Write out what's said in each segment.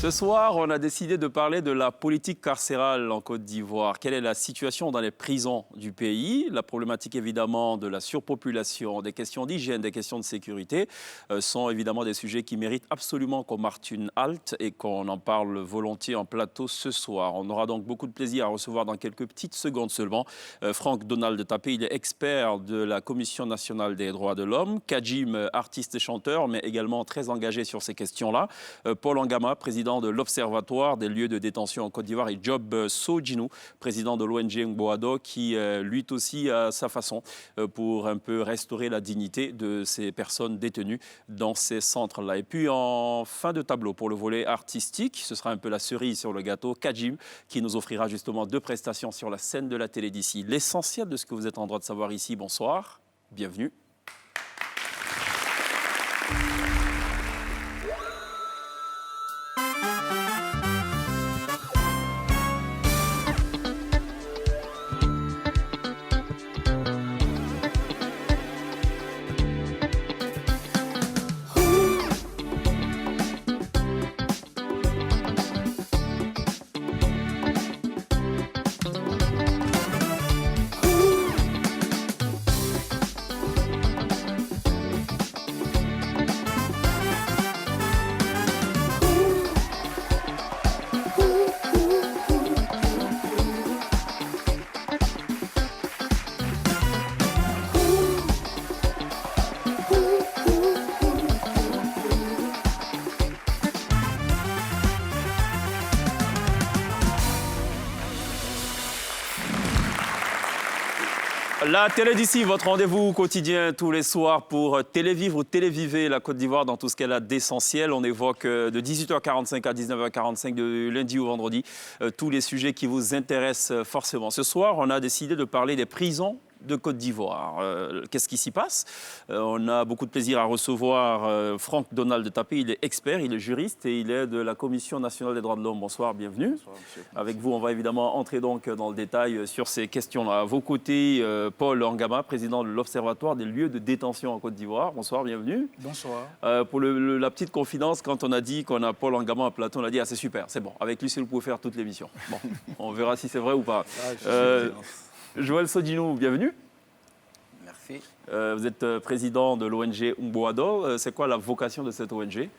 Ce soir, on a décidé de parler de la politique carcérale en Côte d'Ivoire. Quelle est la situation dans les prisons du pays? La problématique évidemment de la surpopulation, des questions d'hygiène, des questions de sécurité sont évidemment des sujets qui méritent absolument qu'on marque une halte et qu'on en parle volontiers en plateau ce soir. On aura donc beaucoup de plaisir à recevoir dans quelques petites secondes seulement Franck Donald Tapé. Il est expert de la Commission nationale des droits de l'homme, Kadjim, artiste et chanteur, mais également très engagé sur ces questions-là. Paul Angama, président de l'Observatoire des lieux de détention en Côte d'Ivoire, et Job Sodjinou, président de l'ONG Ngboado, qui lutte aussi à sa façon pour un peu restaurer la dignité de ces personnes détenues dans ces centres-là. Et puis en fin de tableau, pour le volet artistique, ce sera un peu la cerise sur le gâteau, Kadjim, qui nous offrira justement 2 prestations sur la scène de la télé d'ici. L'essentiel de ce que vous êtes en droit de savoir ici, bonsoir, bienvenue. La télé d'ici, votre rendez-vous quotidien tous les soirs pour télévivre ou téléviver la Côte d'Ivoire dans tout ce qu'elle a d'essentiel. On évoque de 18h45 à 19h45 de lundi au vendredi tous les sujets qui vous intéressent forcément. Ce soir, on a décidé de parler des prisons de Côte d'Ivoire. Qu'est-ce qui s'y passe? On a beaucoup de plaisir à recevoir Franck Donald Tapé. Il est expert, il est juriste et il est de la Commission nationale des droits de l'homme. Bonsoir, bienvenue. Bonsoir, monsieur. Avec vous, on va évidemment entrer donc dans le détail sur ces questions-là. À vos côtés, Paul Angama, président de l'Observatoire des lieux de détention en Côte d'Ivoire. Bonsoir, bienvenue. Bonsoir. Pour la petite confidence, quand on a dit qu'on a Paul Angama en plateau, on a dit « Ah, c'est super, c'est bon. Avec lui, vous pouvez faire toute l'émission. » Bon, on verra si c'est vrai ou pas. Joël Sodjinou, bienvenue. Merci. Vous êtes président de l'ONG Ngboado. C'est quoi la vocation de cette ONG?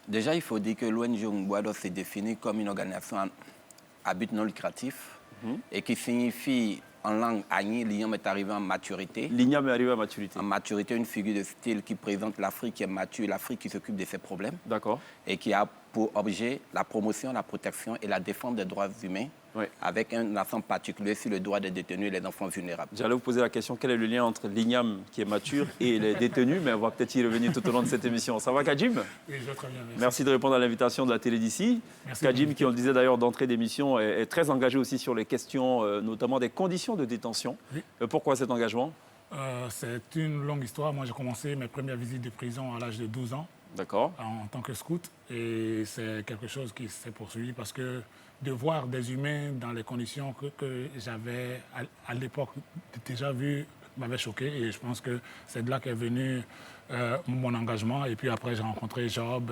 Déjà, il faut dire que l'ONG Ngboado s'est définie comme une organisation à but non lucratif et qui signifie en langue agni, l'IAM est arrivé en maturité. L'IAM est arrivé en maturité. En maturité, une figure de style qui présente l'Afrique qui est mature, l'Afrique qui s'occupe de ses problèmes. D'accord. Et qui a pour objet la promotion, la protection et la défense des droits humains, avec un accent particulier sur le droit des détenus et les enfants vulnérables. J'allais vous poser la question, quel est le lien entre l'IGNAM qui est mature et les détenus, mais on va peut-être y revenir tout au long de cette émission. Ça va, Kadjim? Oui, je vais très bien, merci. Merci de répondre à l'invitation de la télé d'ici. Kadjim, qui on le disait d'ailleurs d'entrée d'émission, est très engagé aussi sur les questions, notamment des conditions de détention. Oui. Pourquoi cet engagement? C'est une longue histoire. Moi, j'ai commencé mes premières visites de prison à l'âge de 12 ans. D'accord. En tant que scout. Et c'est quelque chose qui s'est poursuivi parce que de voir des humains dans les conditions que j'avais à l'époque déjà vues m'avait choqué. Et je pense que c'est de là qu'est venu mon engagement. Et puis après, j'ai rencontré Job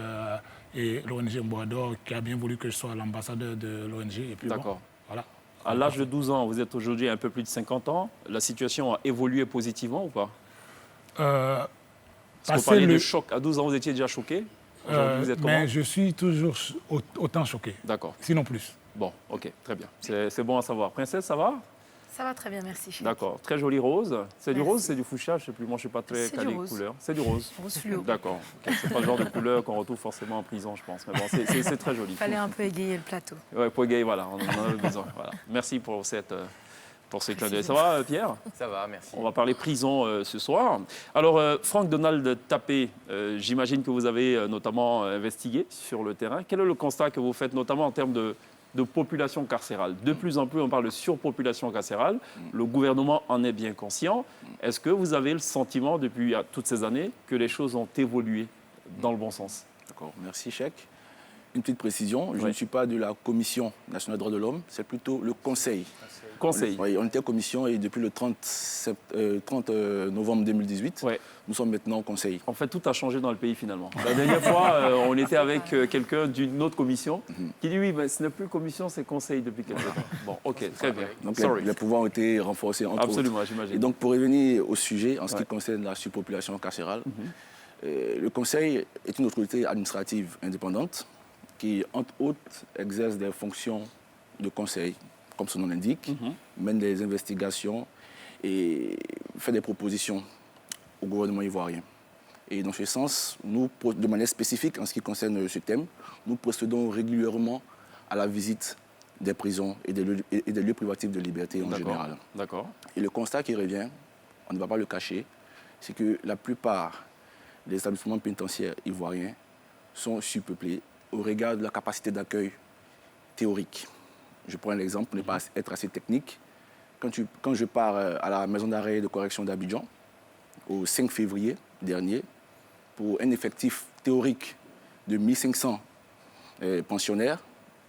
et l'ONG Ngboado qui a bien voulu que je sois l'ambassadeur de l'ONG. D'accord. Bon, voilà. À l'âge de 12 ans, vous êtes aujourd'hui un peu plus de 50 ans. La situation a évolué positivement ou pas? Parce que vous parliez de choc. À 12 ans, vous étiez déjà choqué? Vous êtes comment? Mais je suis toujours autant choqué. D'accord. Sinon plus. Bon, ok, très bien. C'est bon à savoir. Princesse, ça va? Ça va très bien, merci. D'accord. Très joli rose. C'est du rose, c'est du fuchsia? Je ne sais plus. Moi, je ne suis pas très calé couleur. C'est du rose. Rose fluo. D'accord. Okay. C'est pas le genre de couleur qu'on retrouve forcément en prison, je pense. Mais bon, c'est très joli. Il fallait un peu égayer le plateau. Oui, pour égayer, voilà. On en avait besoin. Voilà. Merci pour ce clin d'œil. Ça va, Pierre? Ça va, merci. On va parler prison ce soir. Alors, Franck Donald Tapé, j'imagine que vous avez notamment investigué sur le terrain. Quel est le constat que vous faites, notamment en termes de population carcérale? De plus en plus, on parle de surpopulation carcérale. Le gouvernement en est bien conscient. Est-ce que vous avez le sentiment, depuis toutes ces années, que les choses ont évolué dans le bon sens? D'accord, merci, Cheikh. une petite précision. Je ne suis pas de la Commission nationale des droits de l'homme, c'est plutôt le Conseil. Conseil. Oui, on était commission et depuis le 30 novembre 2018, nous sommes maintenant Conseil. En fait, tout a changé dans le pays finalement. La dernière fois, on était avec quelqu'un d'une autre commission qui dit oui, mais ce n'est plus commission, c'est Conseil depuis quelque temps. Bon, ok, très bien. Donc les pouvoirs ont été renforcés entre Absolument, autres. j'imagine. Et donc pour revenir au sujet, en ce qui concerne la surpopulation carcérale, le Conseil est une autorité administrative indépendante qui, entre autres, exerce des fonctions de conseil, comme son nom l'indique, mène des investigations et fait des propositions au gouvernement ivoirien. Et dans ce sens, nous, de manière spécifique en ce qui concerne ce thème, nous procédons régulièrement à la visite des prisons et des lieux privatifs de liberté en général. D'accord. Et le constat qui revient, on ne va pas le cacher, c'est que la plupart des établissements pénitentiaires ivoiriens sont surpeuplés au regard de la capacité d'accueil théorique. Je prends un exemple pour ne pas être assez technique. Quand je pars à la maison d'arrêt de correction d'Abidjan, au 5 février dernier, pour un effectif théorique de 1500 pensionnaires,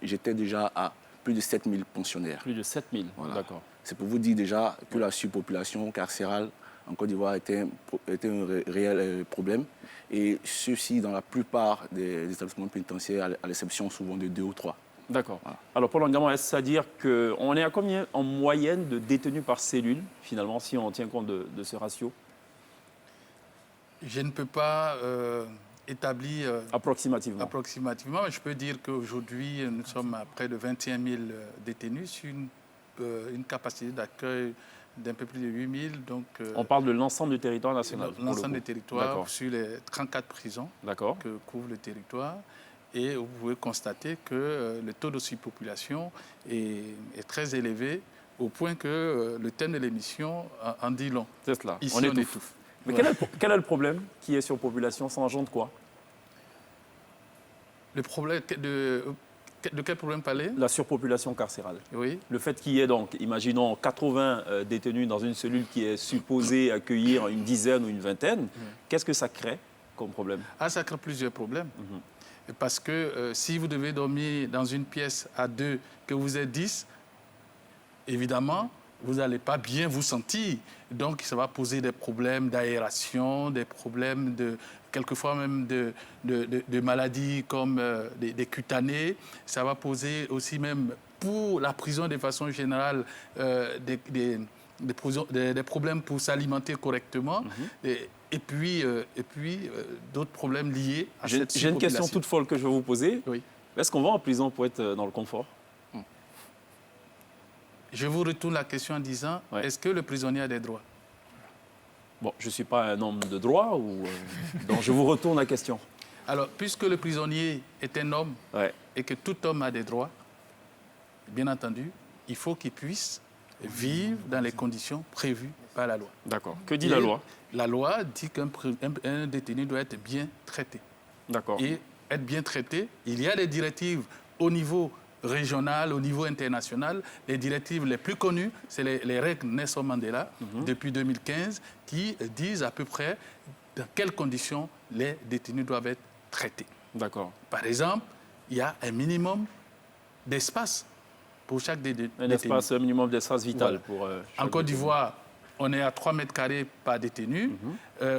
j'étais déjà à plus de 7000 pensionnaires. Plus de 7000, voilà. D'accord. C'est pour vous dire déjà que la surpopulation carcérale en Côte d'Ivoire était un réel problème. Et ceci dans la plupart des établissements pénitentiaires, à l'exception souvent de 2 ou 3. D'accord. Voilà. Alors, Paul Angaman, est-ce à dire qu'on est à combien en moyenne de détenus par cellule, finalement, si on tient compte de ce ratio? Je ne peux pas établir approximativement, mais je peux dire qu'aujourd'hui, nous sommes à près de 21 000 détenus sur une capacité d'accueil d'un peu plus de 8 000. Donc, on parle de l'ensemble du territoire national. L'ensemble du territoire sur les 34 prisons que couvre le territoire. Et vous pouvez constater que le taux de surpopulation est très élevé au point que le thème de l'émission en dit long. C'est cela, Ici, on étouffe. Mais quel est le problème qui est surpopulation? Ça engendre quoi? Le problème de quel problème parler? La surpopulation carcérale. Oui. Le fait qu'il y ait donc, imaginons, 80 détenus dans une cellule qui est supposée accueillir une dizaine ou une vingtaine, qu'est-ce que ça crée comme problème? Ça crée plusieurs problèmes. Parce que si vous devez dormir dans une pièce à 2, que vous êtes 10, évidemment, vous n'allez pas bien vous sentir. Donc, ça va poser des problèmes d'aération, des problèmes quelquefois même de maladies comme des cutanées. Ça va poser aussi même pour la prison de façon générale des problèmes pour s'alimenter correctement. Et puis d'autres problèmes liés à cette surpopulation. J'ai une question toute folle que je vais vous poser. Oui. Est-ce qu'on va en prison pour être dans le confort? Je vous retourne la question en disant, est-ce que le prisonnier a des droits? Bon, je ne suis pas un homme de droit, donc je vous retourne la question. Alors, puisque le prisonnier est un homme et que tout homme a des droits, bien entendu, il faut qu'il puisse vivre dans les conditions prévues par la loi. D'accord. Que dit la loi? La loi dit qu'un détenu doit être bien traité. D'accord. Et être bien traité, il y a des directives au niveau régional, au niveau international. Les directives les plus connues, c'est les règles Nelson Mandela, depuis 2015, qui disent à peu près dans quelles conditions les détenus doivent être traités. D'accord. Par exemple, il y a un minimum d'espace pour chaque détenu. Un minimum d'espace vital pour en Côte d'Ivoire, on est à 3 mètres carrés par détenu.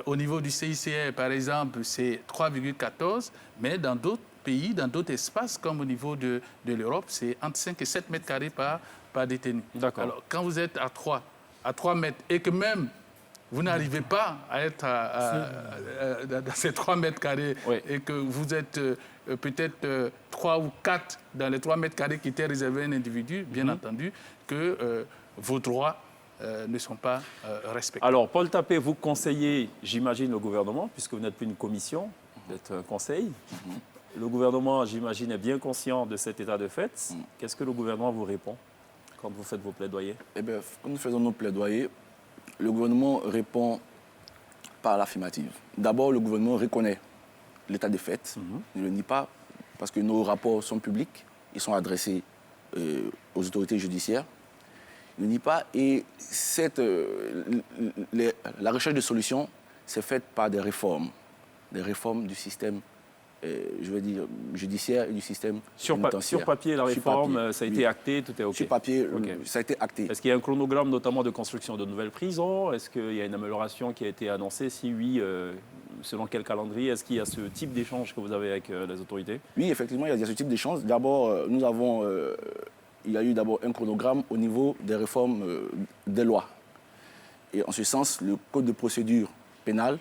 Au niveau du CICR, par exemple, c'est 3,14. Mais dans d'autres pays, dans d'autres espaces, comme au niveau de l'Europe, c'est entre 5 et 7 mètres carrés par détenu. D'accord. Alors, quand vous êtes à 3 mètres et que même vous n'arrivez pas à être dans ces 3 mètres carrés et que vous êtes peut-être 3 ou 4 dans les 3 mètres carrés qui étaient réservés à un individu, bien entendu, que vos droits ne sont pas respectés. Alors, Paul Tapé, vous conseillez, j'imagine, le gouvernement, puisque vous n'êtes plus une commission, vous êtes un conseil. Le gouvernement, j'imagine, est bien conscient de cet état de fait. Qu'est-ce que le gouvernement vous répond quand vous faites vos plaidoyers? Eh bien, quand nous faisons nos plaidoyers, le gouvernement répond par l'affirmative. D'abord, le gouvernement reconnaît l'état de fait. Il ne le nie pas, parce que nos rapports sont publics, ils sont adressés aux autorités judiciaires. Il ne nie pas. Et la recherche de solutions s'est faite par des réformes du système je veux dire, judiciaire et du système pénitentiaire. Sur papier, la réforme, ça a été acté, tout est OK. Sur papier, ça a été acté. Est-ce qu'il y a un chronogramme notamment de construction de nouvelles prisons? Est-ce qu'il y a une amélioration qui a été annoncée? Si oui, selon quel calendrier? Est-ce qu'il y a ce type d'échange que vous avez avec les autorités? Oui, effectivement, il y a ce type d'échange. D'abord, il y a eu d'abord un chronogramme au niveau des réformes des lois. Et en ce sens, le code de procédure pénale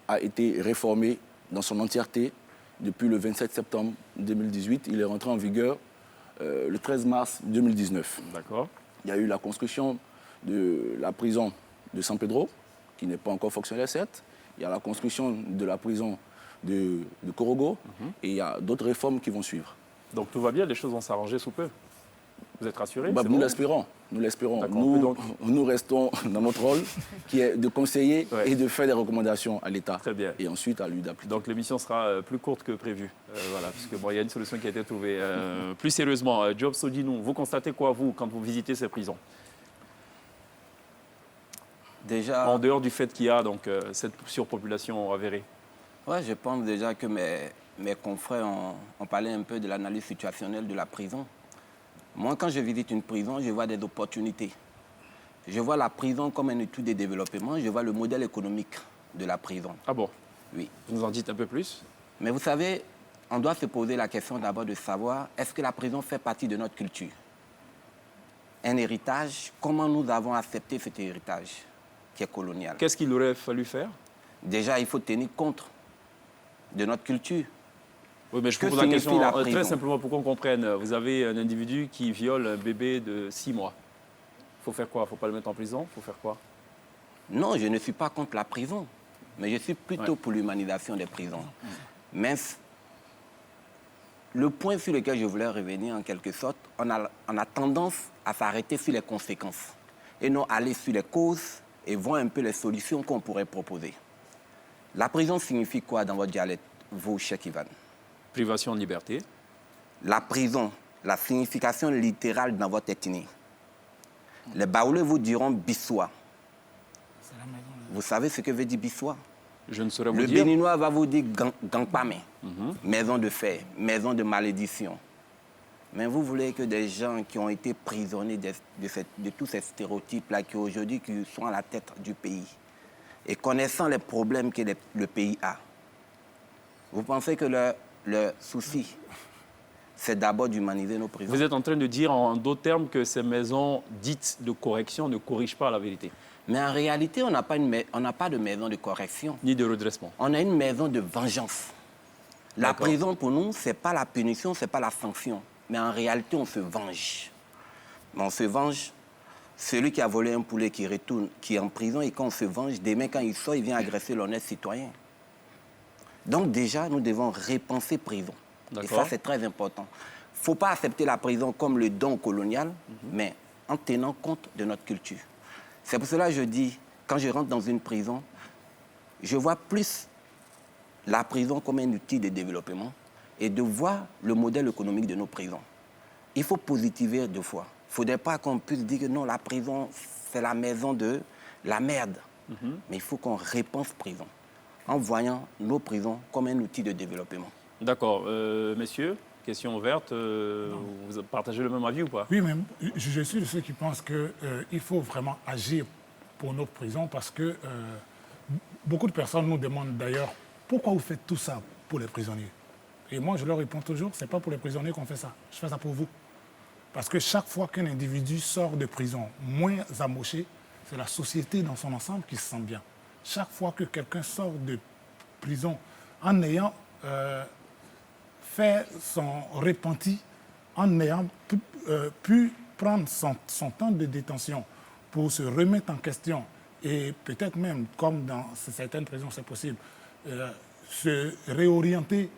a été réformé dans son entièreté depuis le 27 septembre 2018. Il est rentré en vigueur le 13 mars 2019. D'accord. Il y a eu la construction de la prison de San Pedro, qui n'est pas encore fonctionnelle, certes. Il y a la construction de la prison de Korogo. Et il y a d'autres réformes qui vont suivre. Donc tout va bien, les choses vont s'arranger sous peu. Vous êtes rassurés? Nous l'espérons. Nous l'espérons. D'accord. Nous restons dans notre rôle, qui est de conseiller et de faire des recommandations à l'État. Très bien. Et ensuite à lui d'appliquer. Donc l'émission sera plus courte que prévu. Voilà, puisque il y a une solution qui a été trouvée. Plus sérieusement, Diop Sodinou, vous constatez quoi, vous, quand vous visitez ces prisons? Déjà, en dehors du fait qu'il y a donc, cette surpopulation avérée. Ouais, je pense déjà que mes confrères ont parlé un peu de l'analyse situationnelle de la prison. Moi, quand je visite une prison, je vois des opportunités. Je vois la prison comme une étude de développement. Je vois le modèle économique de la prison. Ah bon? Oui. Vous nous en dites un peu plus? Mais vous savez, on doit se poser la question d'abord de savoir, est-ce que la prison fait partie de notre culture? Un héritage, comment nous avons accepté cet héritage qui est colonial? Qu'est-ce qu'il aurait fallu faire? Déjà, il faut tenir compte de notre culture. Oui, mais je vous pose la question très simplement pour qu'on comprenne. Vous avez un individu qui viole un bébé de 6 mois. Il faut faire quoi? Il ne faut pas le mettre en prison? Il faut faire quoi? Non, je ne suis pas contre la prison, mais je suis plutôt pour l'humanisation des prisons. Mais le point sur lequel je voulais revenir en quelque sorte, on a tendance à s'arrêter sur les conséquences et non aller sur les causes et voir un peu les solutions qu'on pourrait proposer. La prison signifie quoi dans votre dialecte, vous, Cheikh Ivan? Privation de liberté. La prison, la signification littérale dans votre ethnie. Les Baoulés vous diront Bissois. Vous savez ce que veut dire Bissois? Je ne saurais vous dire. Le Béninois va vous dire Gangpame, maison de fer, maison de malédiction. Mais vous voulez que des gens qui ont été prisonniers de tous ces stéréotypes-là, qui aujourd'hui sont à la tête du pays, et connaissant les problèmes que le pays a, vous pensez que le souci, c'est d'abord d'humaniser nos prisons? Vous êtes en train de dire en d'autres termes que ces maisons dites de correction ne corrigent pas la vérité? Mais en réalité, on n'a pas de maison de correction. Ni de redressement. On a une maison de vengeance. La prison, pour nous, ce n'est pas la punition, ce n'est pas la sanction. Mais en réalité, on se venge. Mais on se venge. Celui qui a volé un poulet qui retourne, qui est en prison, et quand on se venge, demain, quand il sort, il vient agresser l'honnête citoyen. Donc déjà, nous devons repenser prison. Et ça, c'est très important. Il ne faut pas accepter la prison comme le don colonial, mais en tenant compte de notre culture. C'est pour cela que je dis, quand je rentre dans une prison, je vois plus la prison comme un outil de développement et de voir le modèle économique de nos prisons. Il faut positiver deux fois. Il ne faudrait pas qu'on puisse dire que non, la prison, c'est la maison de la merde. Mais il faut qu'on repense prison en voyant nos prisons comme un outil de développement. D'accord. Messieurs, question ouverte, vous partagez le même avis ou pas? Oui, mais je suis de ceux qui pensent qu'il faut vraiment agir pour nos prisons parce que beaucoup de personnes nous demandent d'ailleurs pourquoi vous faites tout ça pour les prisonniers. Et moi, je leur réponds toujours, ce n'est pas pour les prisonniers qu'on fait ça, je fais ça pour vous. Parce que chaque fois qu'un individu sort de prison moins amoché, c'est la société dans son ensemble qui se sent bien. Chaque fois que quelqu'un sort de prison en ayant fait son repenti, en ayant pu prendre son temps de détention pour se remettre en question et peut-être même, comme dans certaines prisons c'est possible, se réorienter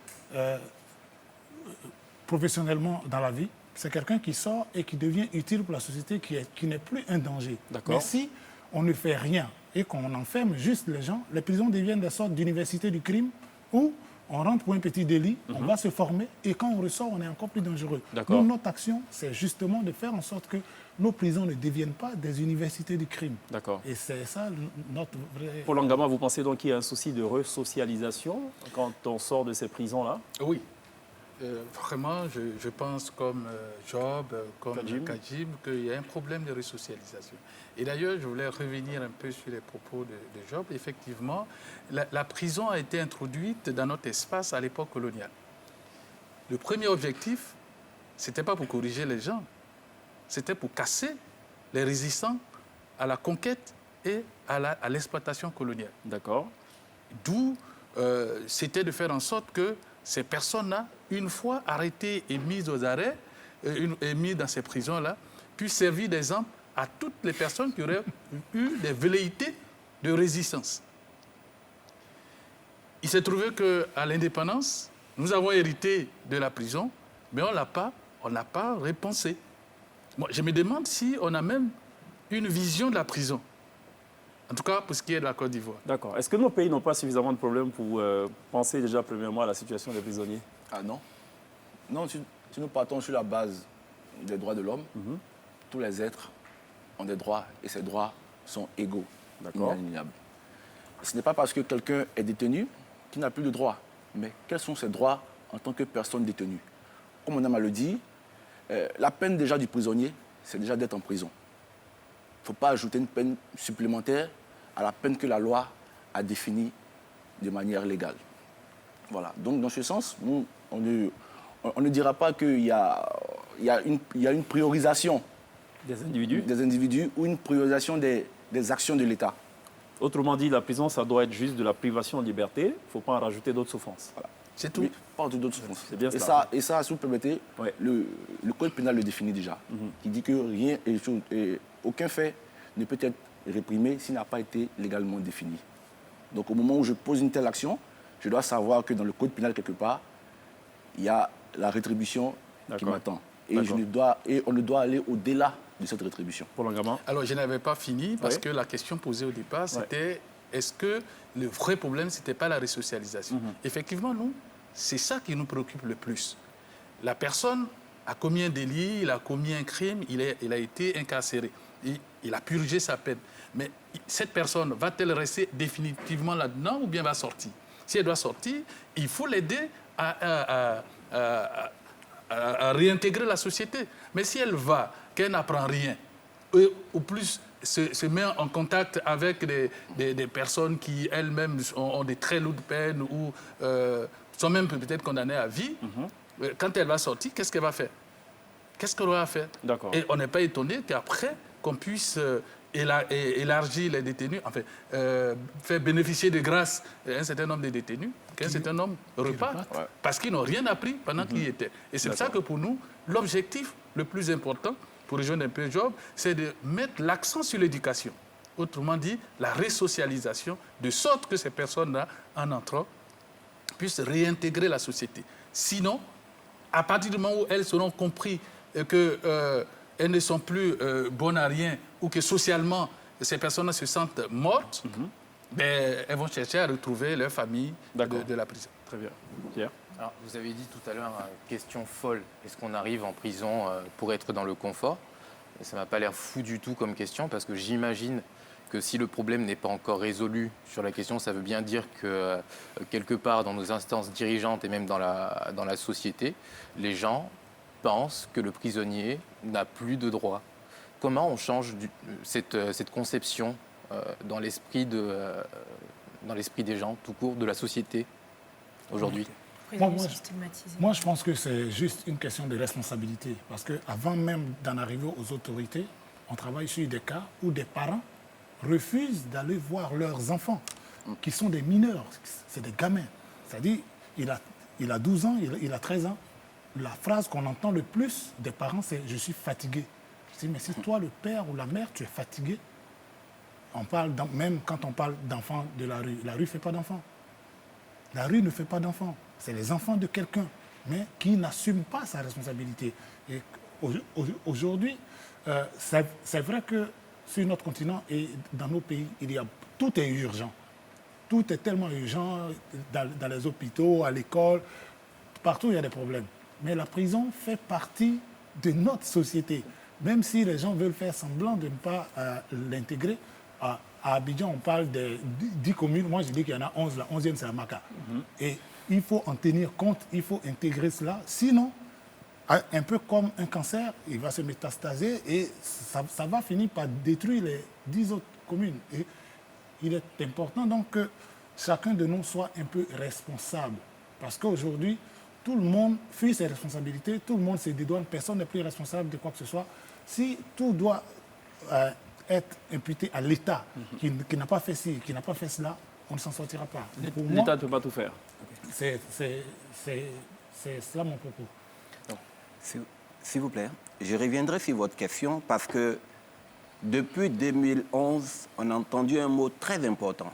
professionnellement dans la vie, c'est quelqu'un qui sort et qui devient utile pour la société, qui n'est plus un danger. Mais si on ne fait rien et qu'on enferme juste les gens, les prisons deviennent des sortes d'universités du crime où on rentre pour un petit délit, on va se former, et quand on ressort, on est encore plus dangereux. D'accord. Donc, notre action, c'est justement de faire en sorte que nos prisons ne deviennent pas des universités du crime. D'accord. Et c'est ça notre vrai... Pour Langama, vous pensez donc qu'il y a un souci de resocialisation quand on sort de ces prisons-là? Oui. Vraiment, je pense comme Job, comme Kajim. Kajim, qu'il y a un problème de resocialisation. Et d'ailleurs, je voulais revenir un peu sur les propos de Job. Effectivement, la prison a été introduite dans notre espace à l'époque coloniale. Le premier objectif, ce n'était pas pour corriger les gens, c'était pour casser les résistants à la conquête et à l'exploitation coloniale. D'accord. D'où c'était de faire en sorte que ces personnes-là, une fois arrêtées et mises aux arrêts, et mises dans ces prisons-là, puissent servir d'exemple à toutes les personnes qui auraient eu des velléités de résistance. Il s'est trouvé qu'à l'indépendance, nous avons hérité de la prison, mais on n'a pas repensé. Moi, je me demande si on a même une vision de la prison. En tout cas, pour ce qui est de la Côte d'Ivoire. D'accord. Est-ce que nos pays n'ont pas suffisamment de problèmes pour penser déjà premièrement à la situation des prisonniers? Ah non. Non, si nous partons sur la base des droits de l'homme, tous les êtres ont des droits et ces droits sont égaux, inaliénables. Ce n'est pas parce que quelqu'un est détenu qu'il n'a plus de droits, mais quels sont ses droits en tant que personne détenue? Comme on aime à le dire, la peine déjà du prisonnier, c'est déjà d'être en prison. Il ne faut pas ajouter une peine supplémentaire à la peine que la loi a définie de manière légale. Voilà. Donc, dans ce sens, nous, on ne dira pas qu'il y a une priorisation Des individus? des individus ou une priorisation des actions de l'État. Autrement dit, la prison, ça doit être juste de la privation de liberté. Il ne faut pas en rajouter d'autres souffrances. Voilà. C'est tout. Oui, pas d'autres souffrances. C'est bien et cela. ça, si vous permettez, Ouais. le code pénal le définit déjà. Qui dit que rien et aucun fait ne peut être réprimé s'il n'a pas été légalement défini. Donc au moment où je pose une telle action, je dois savoir que dans le code pénal, quelque part, il y a la rétribution qui D'accord. m'attend. Et, D'accord. on ne doit aller au-delà de cette rétribution. Pour Langama? Alors, je n'avais pas fini parce Oui. que la question posée au départ, c'était est-ce que le vrai problème, ce n'était pas la resocialisation? Effectivement, nous, c'est ça qui nous préoccupe le plus. La personne a commis un délit, il a commis un crime, il a été incarcéré. Il a purgé sa peine. Mais cette personne, va-t-elle rester définitivement là-dedans ou bien va sortir? Si elle doit sortir, il faut l'aider à réintégrer la société. Mais si elle va, qu'elle n'apprend rien, ou plus se met en contact avec des personnes qui elles-mêmes ont des très lourdes peines ou sont même peut-être condamnées à vie, quand elle va sortir, qu'est-ce qu'elle va faire? Qu'est-ce qu'elle va faire? D'accord. Et on n'est pas étonné qu'après, qu'on puisse élargir les détenus, enfin, faire bénéficier de grâce un certain nombre de détenus, qu'un certain nombre repartent, parce qu'ils n'ont rien appris pendant qu'ils y étaient. Et c'est pour ça que pour nous, l'objectif le plus important, pour rejoindre un peu Job, c'est de mettre l'accent sur l'éducation. Autrement dit, la resocialisation, de sorte que ces personnes-là, en entrant, puissent réintégrer la société. Sinon, à partir du moment où elles seront compris qu'elles ne sont plus bonnes à rien ou que socialement, ces personnes se sentent mortes, ben, elles vont chercher à retrouver leur famille de la prison. Très bien. Pierre? Alors, vous avez dit tout à l'heure, question folle, est-ce qu'on arrive en prison pour être dans le confort? Et ça ne m'a pas l'air fou du tout comme question, parce que j'imagine que si le problème n'est pas encore résolu sur la question, ça veut bien dire que quelque part dans nos instances dirigeantes et même dans la société, les gens pensent que le prisonnier n'a plus de droits. Comment on change cette conception dans l'esprit des gens, tout court, de la société aujourd'hui? Moi, je pense que c'est juste une question de responsabilité. Parce qu'avant même d'en arriver aux autorités, on travaille sur des cas où des parents refusent d'aller voir leurs enfants, qui sont des mineurs, c'est des gamins. C'est-à-dire, il a 12 ans, il a 13 ans. La phrase qu'on entend le plus des parents, c'est « je suis fatigué ». Je dis, mais si toi, le père ou la mère, tu es fatigué, même quand on parle d'enfants de la rue ne fait pas d'enfants. La rue ne fait pas d'enfants. C'est les enfants de quelqu'un, mais qui n'assume pas sa responsabilité. Et aujourd'hui, c'est vrai que sur notre continent et dans nos pays, tout est urgent. tout est tellement urgent dans les hôpitaux, à l'école, partout il y a des problèmes. Mais la prison fait partie de notre société. Même si les gens veulent faire semblant de ne pas l'intégrer, à Abidjan, on parle de 10 communes. Moi, je dis qu'il y en a 11. La 11e, c'est Amaka. Et il faut en tenir compte, il faut intégrer cela. Sinon, un peu comme un cancer, il va se métastaser et ça va finir par détruire les 10 autres communes. Et il est important donc que chacun de nous soit un peu responsable. Parce qu'aujourd'hui, tout le monde fuit ses responsabilités, tout le monde se dédouane, personne n'est plus responsable de quoi que ce soit. Si tout doit être imputé à l'État qui n'a pas fait ci, qui n'a pas fait cela, on ne s'en sortira pas. L'État ne peut pas tout faire. C'est cela mon propos. S'il vous plaît, je reviendrai sur votre question parce que depuis 2011, on a entendu un mot très important,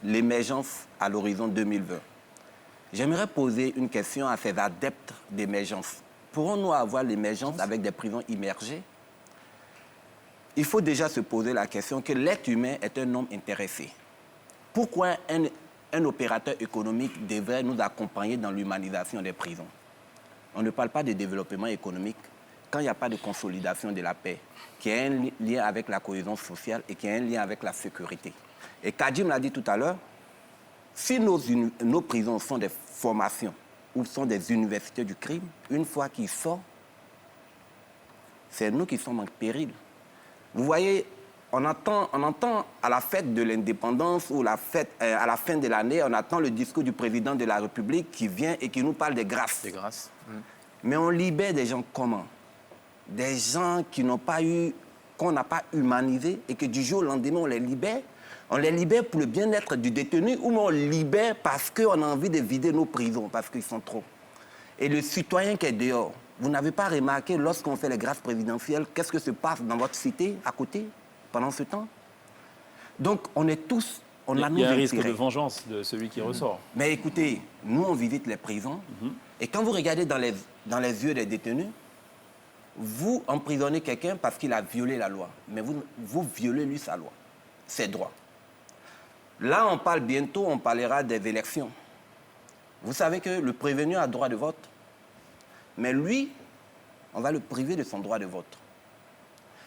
l'émergence à l'horizon 2020. J'aimerais poser une question à ces adeptes d'émergence. Pourrons-nous avoir l'émergence avec des prisons immergées? Il faut déjà se poser la question que l'être humain est un homme intéressé. Pourquoi un opérateur économique devrait nous accompagner dans l'humanisation des prisons? On ne parle pas de développement économique quand il n'y a pas de consolidation de la paix, qui a un lien avec la cohésion sociale et qui a un lien avec la sécurité. Et Kadim l'a dit tout à l'heure, si nos prisons sont des formations ou sont des universités du crime, une fois qu'ils sortent, c'est nous qui sommes en péril. Vous voyez, on entend à la fête de l'indépendance ou à la fin de l'année, on attend le discours du président de la République qui vient et qui nous parle des grâces. Des grâces. Mais on libère des gens comment? Des gens qu'on n'a pas humanisés et que du jour au lendemain, on les libère. On les libère pour le bien-être du détenu ou on les libère parce qu'on a envie de vider nos prisons, parce qu'ils sont trop. Et le citoyen qui est dehors, vous n'avez pas remarqué, lorsqu'on fait les grâces présidentielles, qu'est-ce que se passe dans votre cité, à côté, pendant ce temps? Donc, on est tous... Il y a un risque de vengeance de celui qui ressort. Mais écoutez, nous, on visite les prisons, et quand vous regardez dans les yeux des détenus, vous emprisonnez quelqu'un parce qu'il a violé la loi, mais vous violez lui sa loi, ses droits. Là, on parlera des élections. Vous savez que le prévenu a droit de vote, mais lui, on va le priver de son droit de vote.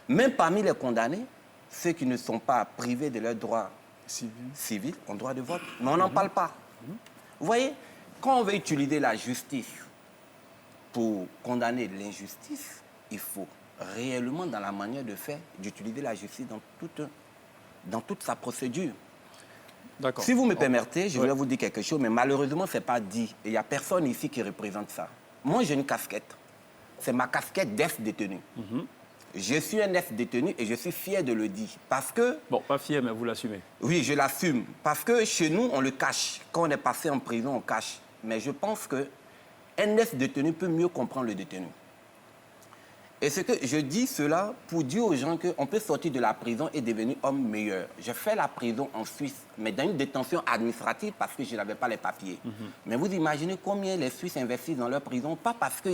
Même parmi les condamnés, ceux qui ne sont pas privés de leurs droits civils ont droit de vote, mais on n'en parle pas. Vous voyez, quand on veut utiliser la justice pour condamner l'injustice, il faut réellement, dans la manière de faire, d'utiliser la justice dans toute sa procédure. Si vous me permettez, je voulais vous dire quelque chose, mais malheureusement, ce n'est pas dit. Et il n'y a personne ici qui représente ça. Moi, j'ai une casquette. C'est ma casquette d'ex-détenu. Je suis un ex-détenu et je suis fier de le dire. Parce que... Bon, pas fier, mais vous l'assumez. Oui, je l'assume. Parce que chez nous, on le cache. Quand on est passé en prison, on cache. Mais je pense qu'un ex-détenu peut mieux comprendre le détenu. Et ce que je dis cela pour dire aux gens qu'on peut sortir de la prison et devenir homme meilleur. J'ai fait la prison en Suisse, mais dans une détention administrative parce que je n'avais pas les papiers. Mais vous imaginez combien les Suisses investissent dans leur prison, pas parce que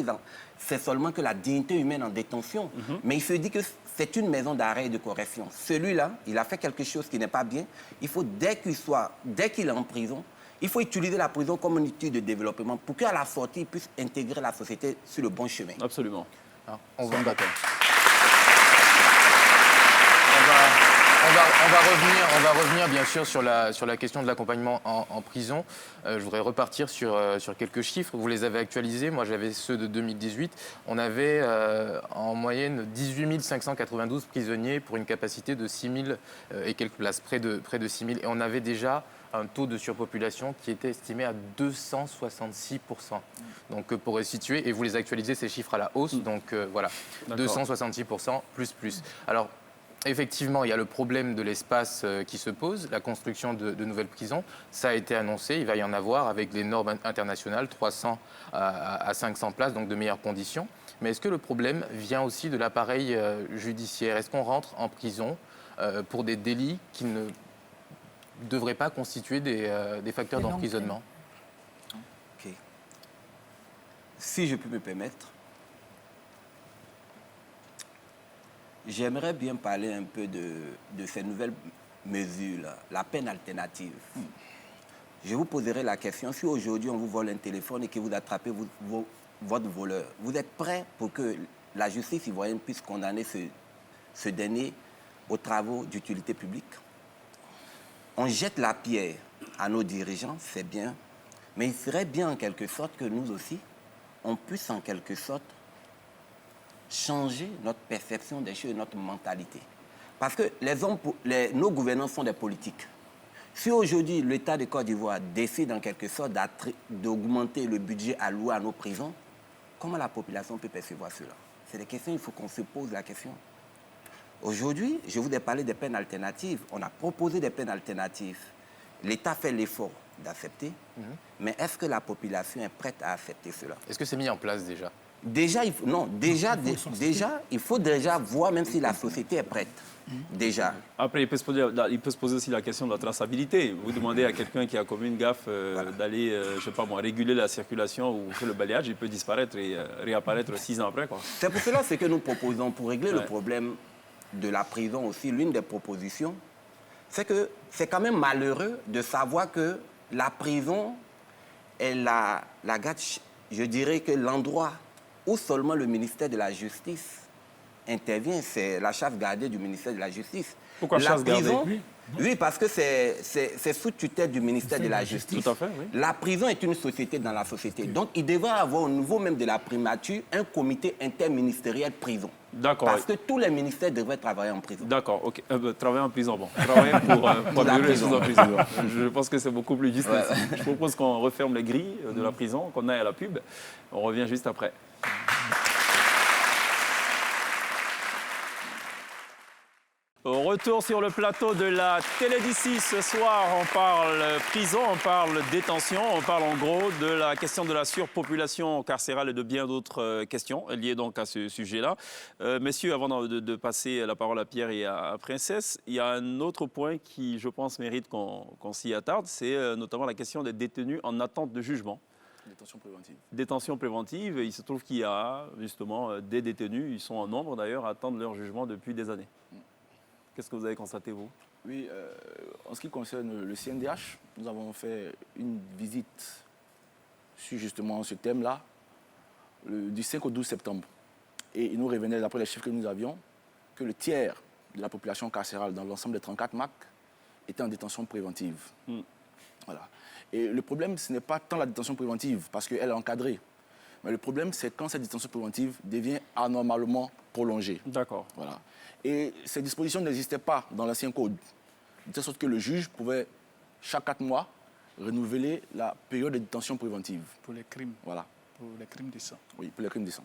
c'est seulement que la dignité humaine en détention, mais il se dit que c'est une maison d'arrêt et de correction. Celui-là, il a fait quelque chose qui n'est pas bien. Il faut, dès qu'il est en prison, il faut utiliser la prison comme un outil de développement pour qu'à la sortie, il puisse intégrer la société sur le bon chemin. Absolument. Alors, on va revenir bien sûr sur la question de l'accompagnement en prison. Je voudrais repartir sur quelques chiffres. Vous les avez actualisés. Moi, j'avais ceux de 2018. On avait en moyenne 18 592 prisonniers pour une capacité de 6 000 et quelques places, près de 6 000. Et on avait déjà un taux de surpopulation qui était estimé à 266%. Donc, pour situer, et vous les actualisez ces chiffres à la hausse, donc voilà, 266% plus. Alors, effectivement, il y a le problème de l'espace qui se pose, la construction de nouvelles prisons. Ça a été annoncé, il va y en avoir avec les normes internationales, 300 à 500 places, donc de meilleures conditions. Mais est-ce que le problème vient aussi de l'appareil judiciaire? Est-ce qu'on rentre en prison pour des délits qui ne devraient pas constituer des facteurs d'emprisonnement? Ok. Si je peux me permettre, j'aimerais bien parler un peu de ces nouvelles mesures-là, la peine alternative. Je vous poserai la question, si aujourd'hui on vous vole un téléphone et que vous attrapez votre voleur, vous êtes prêt pour que la justice ivoirienne puisse condamner ce dernier aux travaux d'utilité publique? On jette la pierre à nos dirigeants, c'est bien, mais il serait bien en quelque sorte que nous aussi, on puisse en quelque sorte changer notre perception des choses et notre mentalité. Parce que nos gouvernants sont des politiques. Si aujourd'hui l'État de Côte d'Ivoire décide en quelque sorte d'augmenter le budget alloué à nos prisons, comment la population peut percevoir cela? C'est des questions, il faut qu'on se pose la question. Aujourd'hui, je vous ai parlé des peines alternatives. On a proposé des peines alternatives. L'État fait l'effort d'accepter, mais est-ce que la population est prête à accepter cela? Est-ce que c'est mis en place déjà? Déjà, il faut déjà voir même si la société est prête. Déjà. Après, il peut se poser aussi la question de la traçabilité. Vous demandez à quelqu'un qui a commis une gaffe d'aller, je sais pas moi, réguler la circulation ou faire le balayage, il peut disparaître et réapparaître 6 ans après, quoi. C'est pour cela que nous proposons, pour régler le problème de la prison aussi, l'une des propositions, c'est que c'est quand même malheureux de savoir que la prison est je dirais que l'endroit où seulement le ministère de la Justice intervient, c'est la chasse gardée du ministère de la Justice. Pourquoi chasse gardée? Oui, parce que c'est sous tutelle du ministère de la Justice. Tout à fait, oui. La prison est une société dans la société. Donc, il devrait avoir au niveau même de la primature un comité interministériel prison. D'accord. Parce que tous les ministères devraient travailler en prison. D'accord, ok. Travailler en prison, bon. Travailler pour améliorer les choses en prison. Je pense que c'est beaucoup plus juste. Ouais. Je propose qu'on referme les grilles de la prison, qu'on aille à la pub. On revient juste après. Retour sur le plateau de la télé d'ici. Ce soir, on parle prison, on parle détention, on parle en gros de la question de la surpopulation carcérale et de bien d'autres questions liées donc à ce sujet-là. Messieurs, avant de passer la parole à Pierre et à Princesse, il y a un autre point qui, je pense, mérite qu'on s'y attarde, c'est notamment la question des détenus en attente de jugement. Détention préventive. Détention préventive. Il se trouve qu'il y a justement des détenus, ils sont en nombre d'ailleurs, à attendre leur jugement depuis des années. Qu'est-ce que vous avez constaté, vous? Oui, en ce qui concerne le CNDH, nous avons fait une visite sur justement ce thème-là du 5 au 12 septembre. Et il nous revenait, d'après les chiffres que nous avions, que le tiers de la population carcérale dans l'ensemble des 34 MAC était en détention préventive. Voilà. Et le problème, ce n'est pas tant la détention préventive, parce qu'elle est encadrée. Mais le problème, c'est quand cette détention préventive devient anormalement prolongée. D'accord. Voilà. Et ces dispositions n'existaient pas dans l'ancien code. De telle sorte que le juge pouvait, chaque 4 mois, renouveler la période de détention préventive. Pour les crimes. Voilà. Pour les crimes de sang. Oui, pour les crimes de sang.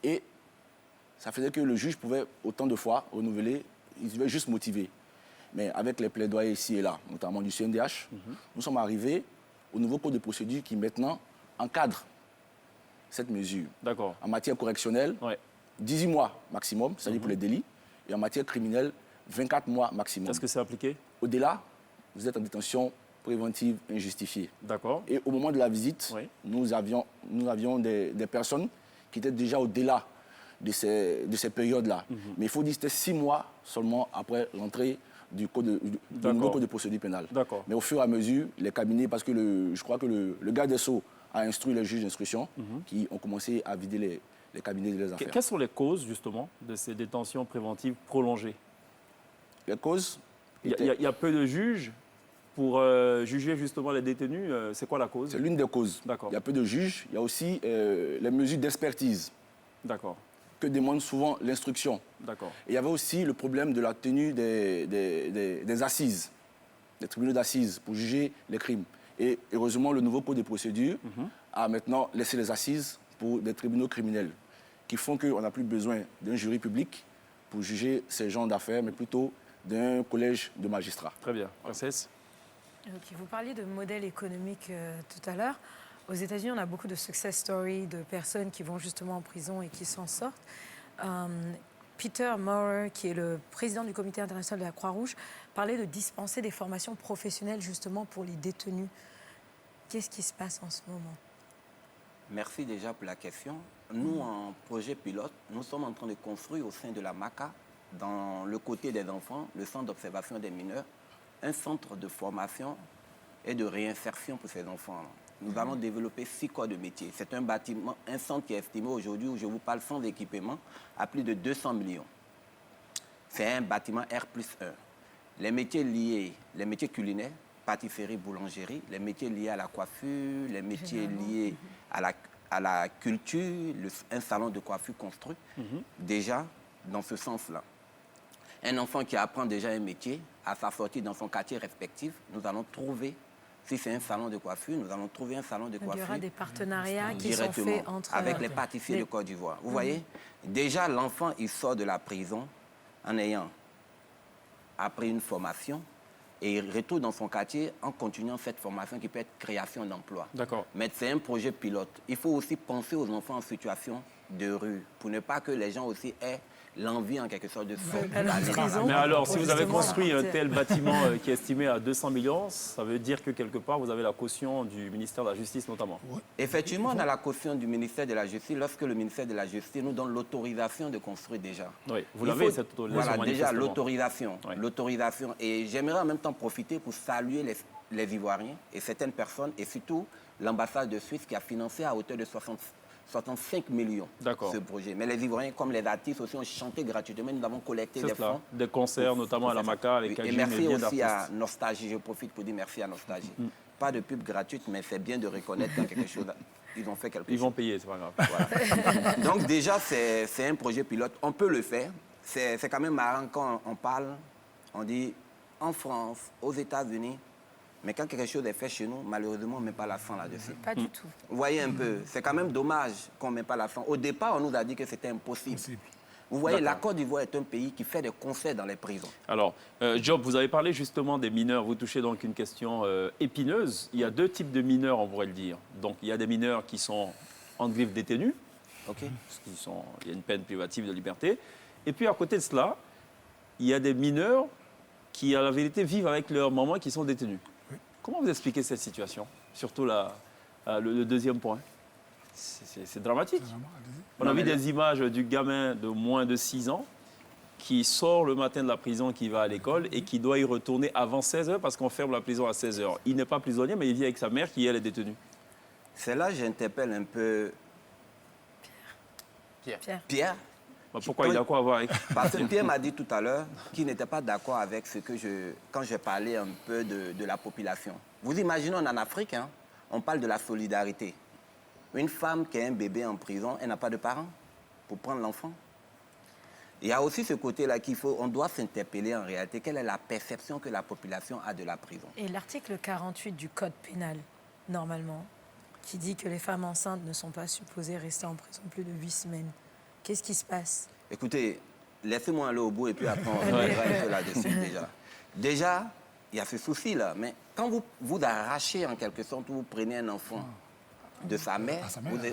Et ça faisait que le juge pouvait autant de fois renouveler, il devait juste motiver. Mais avec les plaidoyers ici et là, notamment du CNDH, nous sommes arrivés au nouveau code de procédure qui maintenant encadre cette mesure. D'accord. En matière correctionnelle, 18 mois maximum, c'est-à-dire pour les délits, et en matière criminelle, 24 mois maximum. Est-ce que c'est appliqué? Au-delà, vous êtes en détention préventive injustifiée. D'accord. Et au moment de la visite, nous avions des personnes qui étaient déjà au-delà de ces périodes-là. Mais il faut dire que c'était 6 mois seulement après l'entrée du nouveau code de procédure pénale. D'accord. Mais au fur et à mesure, les cabinets, parce que je crois que le garde des Sceaux a instruit les juges d'instruction qui ont commencé à vider les cabinets de les affaires. Quelles sont les causes, justement, de ces détentions préventives prolongées? Les causes... Il y a peu de juges pour juger, justement, les détenus. C'est quoi la cause? C'est l'une des causes. D'accord. Il y a peu de juges. Il y a aussi les mesures d'expertise. D'accord. Que demande souvent l'instruction. D'accord. Et il y avait aussi le problème de la tenue des assises, des tribunaux d'assises pour juger les crimes. Et heureusement, le nouveau code de procédure a maintenant laissé les assises pour des tribunaux criminels, qui font qu'on n'a plus besoin d'un jury public pour juger ces genres d'affaires, mais plutôt d'un collège de magistrats. Très bien. Princesse? Vous parliez de modèle économique tout à l'heure. Aux États-Unis, on a beaucoup de success stories de personnes qui vont justement en prison et qui s'en sortent. Peter Maurer, qui est le président du Comité international de la Croix-Rouge, parlait de dispenser des formations professionnelles justement pour les détenus. Qu'est-ce qui se passe en ce moment? Merci déjà pour la question. Nous, en projet pilote, nous sommes en train de construire au sein de la MACA, dans le côté des enfants, le centre d'observation des mineurs, un centre de formation et de réinsertion pour ces enfants. Nous allons développer 6 corps de métier. C'est un bâtiment, un centre qui est estimé aujourd'hui, où je vous parle sans équipement, à plus de 200 millions. C'est un bâtiment R+1. Les métiers liés, les métiers culinaires, pâtisserie, boulangerie, les métiers liés à la coiffure, les métiers liés à la culture, un salon de coiffure construit, déjà dans ce sens-là. Un enfant qui apprend déjà un métier, à sa sortie dans son quartier respectif, nous allons trouver, si c'est un salon de coiffure, nous allons trouver un salon de coiffure. Il y aura des partenariats qui sont directement faits entre... avec les pâtissiers de Côte d'Ivoire. Vous voyez, déjà l'enfant, il sort de la prison en ayant appris une formation et il retourne dans son quartier en continuant cette formation qui peut être création d'emploi. D'accord. Mais c'est un projet pilote. Il faut aussi penser aux enfants en situation de rue pour ne pas que les gens aussi aient l'envie en quelque sorte de sortir. Mais alors, si vous avez construit un tel bâtiment qui est estimé à 200 millions, ça veut dire que quelque part, vous avez la caution du ministère de la Justice notamment. Effectivement, on a la caution du ministère de la Justice lorsque le ministère de la Justice nous donne l'autorisation de construire déjà. Oui, vous l'avez, cette autorisation. Voilà, déjà manifestement. l'autorisation. Et j'aimerais en même temps profiter pour saluer les Ivoiriens et certaines personnes, et surtout l'ambassade de Suisse qui a financé à hauteur de 65 millions ce projet. Mais les Ivoiriens, comme les artistes aussi, ont chanté gratuitement. Nous avons collecté des fonds. Des concerts, notamment à la Maca, avec et merci aussi à Nostalgie. Je profite pour dire merci à Nostalgie. Pas de pub gratuite, mais c'est bien de reconnaître quand quelque chose... Ils ont fait quelque chose. Ils vont payer, c'est pas grave. Voilà. Donc déjà, c'est un projet pilote. On peut le faire. C'est quand même marrant quand on parle, on dit en France, aux États-Unis, mais quand quelque chose est fait chez nous, malheureusement, on ne met pas l'accent là-dessus. Pas du tout. Vous voyez un peu, c'est quand même dommage qu'on ne met pas l'accent. Au départ, on nous a dit que c'était impossible. Vous voyez, la Côte d'Ivoire est un pays qui fait des concerts dans les prisons. Alors, Job, vous avez parlé justement des mineurs. Vous touchez donc une question épineuse. Il y a 2 types de mineurs, on pourrait le dire. Donc, il y a des mineurs qui sont en griffe détenus. Parce il y a une peine privative de liberté. Et puis, à côté de cela, il y a des mineurs qui, à la vérité, vivent avec leurs mamans qui sont détenus. Comment vous expliquez cette situation? Surtout le deuxième point. C'est dramatique. On a vu des images du gamin de moins de 6 ans qui sort le matin de la prison, qui va à l'école et qui doit y retourner avant 16 h parce qu'on ferme la prison à 16 h. Il n'est pas prisonnier, mais il vit avec sa mère qui, elle, est détenue. C'est là que j'interpelle un peu Pierre. Pourquoi il a quoi à voir avec... Parce que Pierre m'a dit tout à l'heure qu'il n'était pas d'accord avec ce que quand j'ai parlé un peu de la population. Vous imaginez, en Afrique, hein, on parle de la solidarité. Une femme qui a un bébé en prison, elle n'a pas de parents pour prendre l'enfant. Il y a aussi ce côté-là on doit s'interpeller en réalité. Quelle est la perception que la population a de la prison? Et l'article 48 du Code pénal, normalement, qui dit que les femmes enceintes ne sont pas supposées rester en prison plus de 8 semaines. Qu'est-ce qui se passe? Écoutez, laissez-moi aller au bout et puis après on reviendra un peu là-dessus déjà. Déjà, il y a ce souci-là, mais quand vous arrachez en quelque sorte, vous prenez un enfant de sa mère,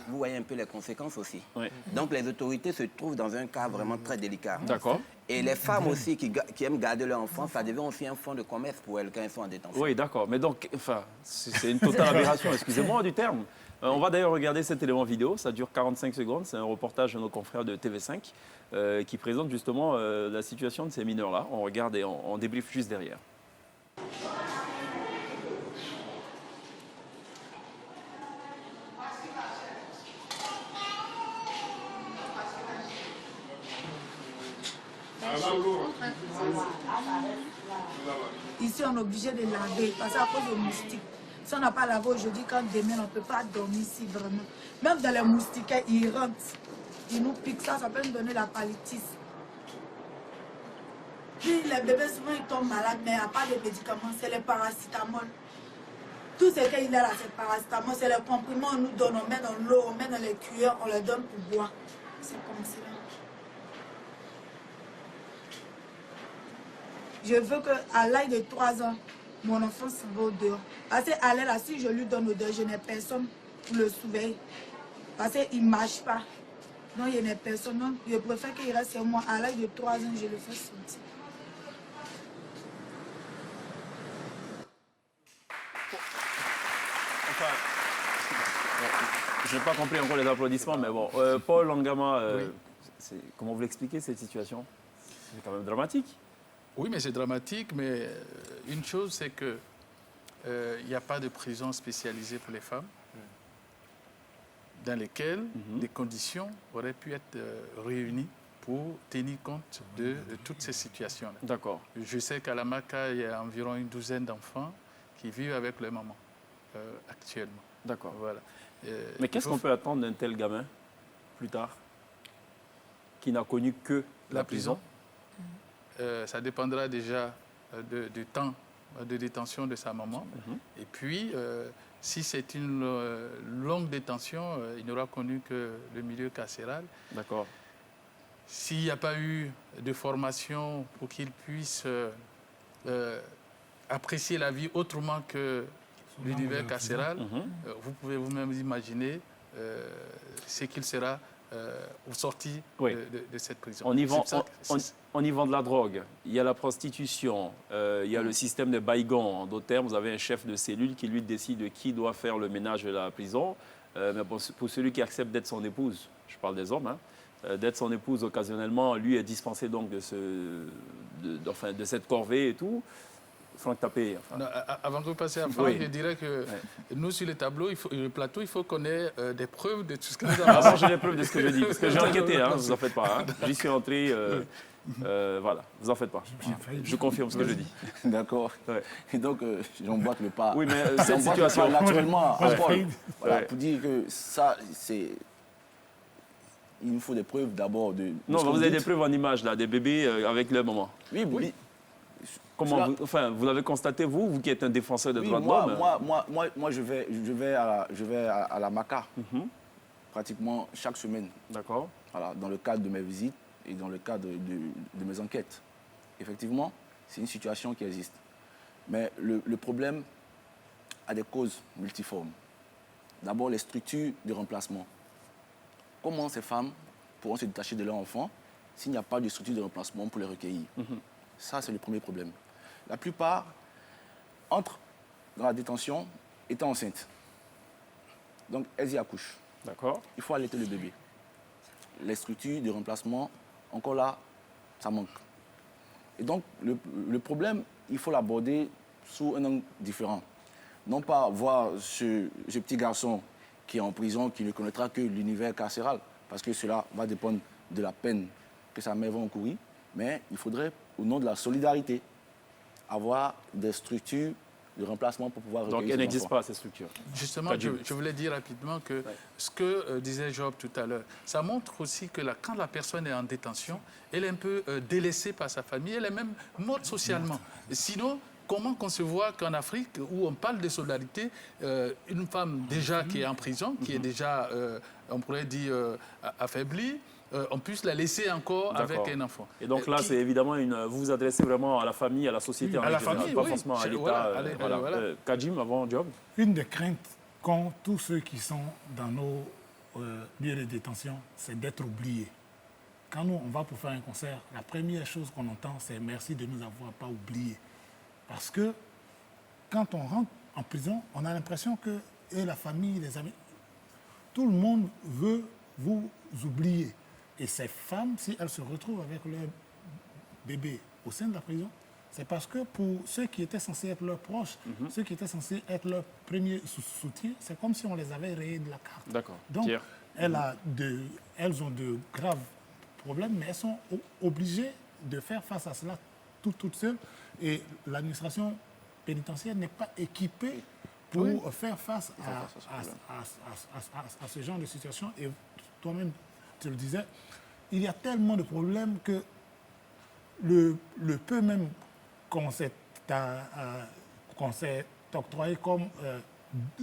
vous voyez un peu les conséquences aussi. Oui. Donc les autorités se trouvent dans un cas vraiment très délicat. D'accord. Et les femmes aussi qui aiment garder leur enfant, ça devient aussi un fonds de commerce pour elles quand elles sont en détention. Oui, d'accord. Mais donc, enfin, c'est une totale aberration, excusez-moi du terme. On va d'ailleurs regarder cet élément vidéo, ça dure 45 secondes, c'est un reportage de nos confrères de TV5 qui présente justement la situation de ces mineurs-là. On regarde et on débriefe juste derrière. Ici, on est obligé de laver parce qu'à cause des moustiques. Si on n'a pas lavé aujourd'hui, quand demain, on ne peut pas dormir ici vraiment. Même dans les moustiquaires, ils rentrent. Ils nous piquent ça peut nous donner la palitis. Puis les bébés, souvent, ils tombent malades, mais il n'y a pas de médicaments, c'est les paracétamol. Tout ce qu'il y a là, c'est paracétamol, c'est les comprimés, on nous donne, on met dans l'eau, on met dans les cuillères, on les donne pour boire. C'est comme ça. Je veux qu'à l'âge de 3 ans, mon enfant s'en va au dehors. Parce qu'à l'air, si je lui donne au dehors, je n'ai personne pour le surveiller. Parce qu'il ne marche pas. Donc, il n'y a personne. Donc, je préfère qu'il reste sur moi. À l'âge de 3 ans, je le fais sortir. Je n'ai pas compris encore les applaudissements, mais bon. Paul Langama, comment vous l'expliquez cette situation? C'est quand même dramatique. Oui, mais c'est dramatique, mais une chose, c'est que il n'y a pas de prison spécialisée pour les femmes, dans lesquelles des conditions auraient pu être réunies pour tenir compte de toutes ces situations-là. D'accord. Je sais qu'à la Maka, il y a environ une douzaine d'enfants qui vivent avec leur maman actuellement. D'accord. Voilà. Mais qu'est-ce qu'on peut attendre d'un tel gamin plus tard, qui n'a connu que la prison? Ça dépendra déjà du temps de détention de sa maman. Et puis, si c'est une longue détention, il n'aura connu que le milieu carcéral. D'accord. S'il n'y a pas eu de formation pour qu'il puisse apprécier la vie autrement que l'univers carcéral, vous pouvez vous-même imaginer ce qu'il sera au sorti de cette prison. On y vend de la drogue, il y a la prostitution, il y a le système de baïgon. En d'autres termes, vous avez un chef de cellule qui lui décide de qui doit faire le ménage de la prison. Mais pour celui qui accepte d'être son épouse, je parle des hommes, d'être son épouse occasionnellement, lui est dispensé donc de cette corvée et tout. Franck Tapé. Non, avant de passer à Franck, je dirais que nous, sur le plateau, il faut qu'on ait des preuves de tout ce que nous avons. Avant, j'ai les preuves de ce que je dis, parce que j'ai enquêté, ne vous en faites pas. J'y suis entré, voilà, vous en faites pas. Je confirme ce que je dis. D'accord. Ouais. Et donc, j'emboîte le pas. Oui, mais cette situation... naturellement, à Paul. Voilà, Ouais. pour dire que ça, c'est... Il nous faut des preuves d'abord de... Non, ce que vous avez dites. des preuves en image, là, des bébés avec leur maman. Oui, oui. Comment vous l'avez constaté, vous qui êtes un défenseur des Oui, droits de l'homme? moi, je vais à la Maka pratiquement chaque semaine. D'accord. Voilà, dans le cadre de mes visites et dans le cadre de mes enquêtes. Effectivement, c'est une situation qui existe. Mais le problème a des causes multiformes. D'abord, les structures de remplacement. Comment ces femmes pourront se détacher de leurs enfants s'il n'y a pas de structure de remplacement pour les recueillir? Ça, c'est le premier problème. La plupart entrent dans la détention étant enceintes. Donc, elles y accouchent. D'accord. Il faut allaiter le bébé. Les structures de remplacement, encore là, ça manque. Et donc, le problème, il faut l'aborder sous un angle différent. Non pas voir ce petit garçon qui est en prison, qui ne connaîtra que l'univers carcéral, parce que cela va dépendre de la peine que sa mère va encourir, mais il faudrait, au nom de la solidarité, avoir des structures de remplacement pour pouvoir recueillir. Donc, elle ces n'existe enfants. pas, ces structures. Justement, je voulais dire rapidement que ce que disait Job tout à l'heure, ça montre aussi que quand la personne est en détention, elle est un peu délaissée par sa famille, elle est même morte socialement. Sinon, comment concevoir qu'en Afrique, où on parle de solidarité, une femme déjà qui est en prison, qui est déjà, on pourrait dire, affaiblie, on puisse la laisser encore avec un enfant. Et donc là, c'est évidemment vous vous adressez vraiment à la famille, à la société en à la général, famille, pas oui. forcément à Voilà, l'État. voilà. Kadjim, avant Job. Une des craintes qu'ont tous ceux qui sont dans nos lieux de détention, c'est d'être oubliés. Quand nous, on va pour faire un concert, la première chose qu'on entend, c'est « merci de nous avoir pas oubliés ». Parce que quand on rentre en prison, on a l'impression que et la famille, les amis, tout le monde veut vous oublier. Et ces femmes, si elles se retrouvent avec leur bébé au sein de la prison, c'est parce que pour ceux qui étaient censés être leurs proches, ceux qui étaient censés être leur premier soutien, c'est comme si on les avait rayés de la carte. D'accord. Donc, Pierre. elles ont de graves problèmes, mais elles sont obligées de faire face à cela toutes seules. Et l'administration pénitentiaire n'est pas équipée pour faire face à ce genre de situation. Et toi-même, tu le disais, il y a tellement de problèmes que le peu même qu'on s'est octroyé comme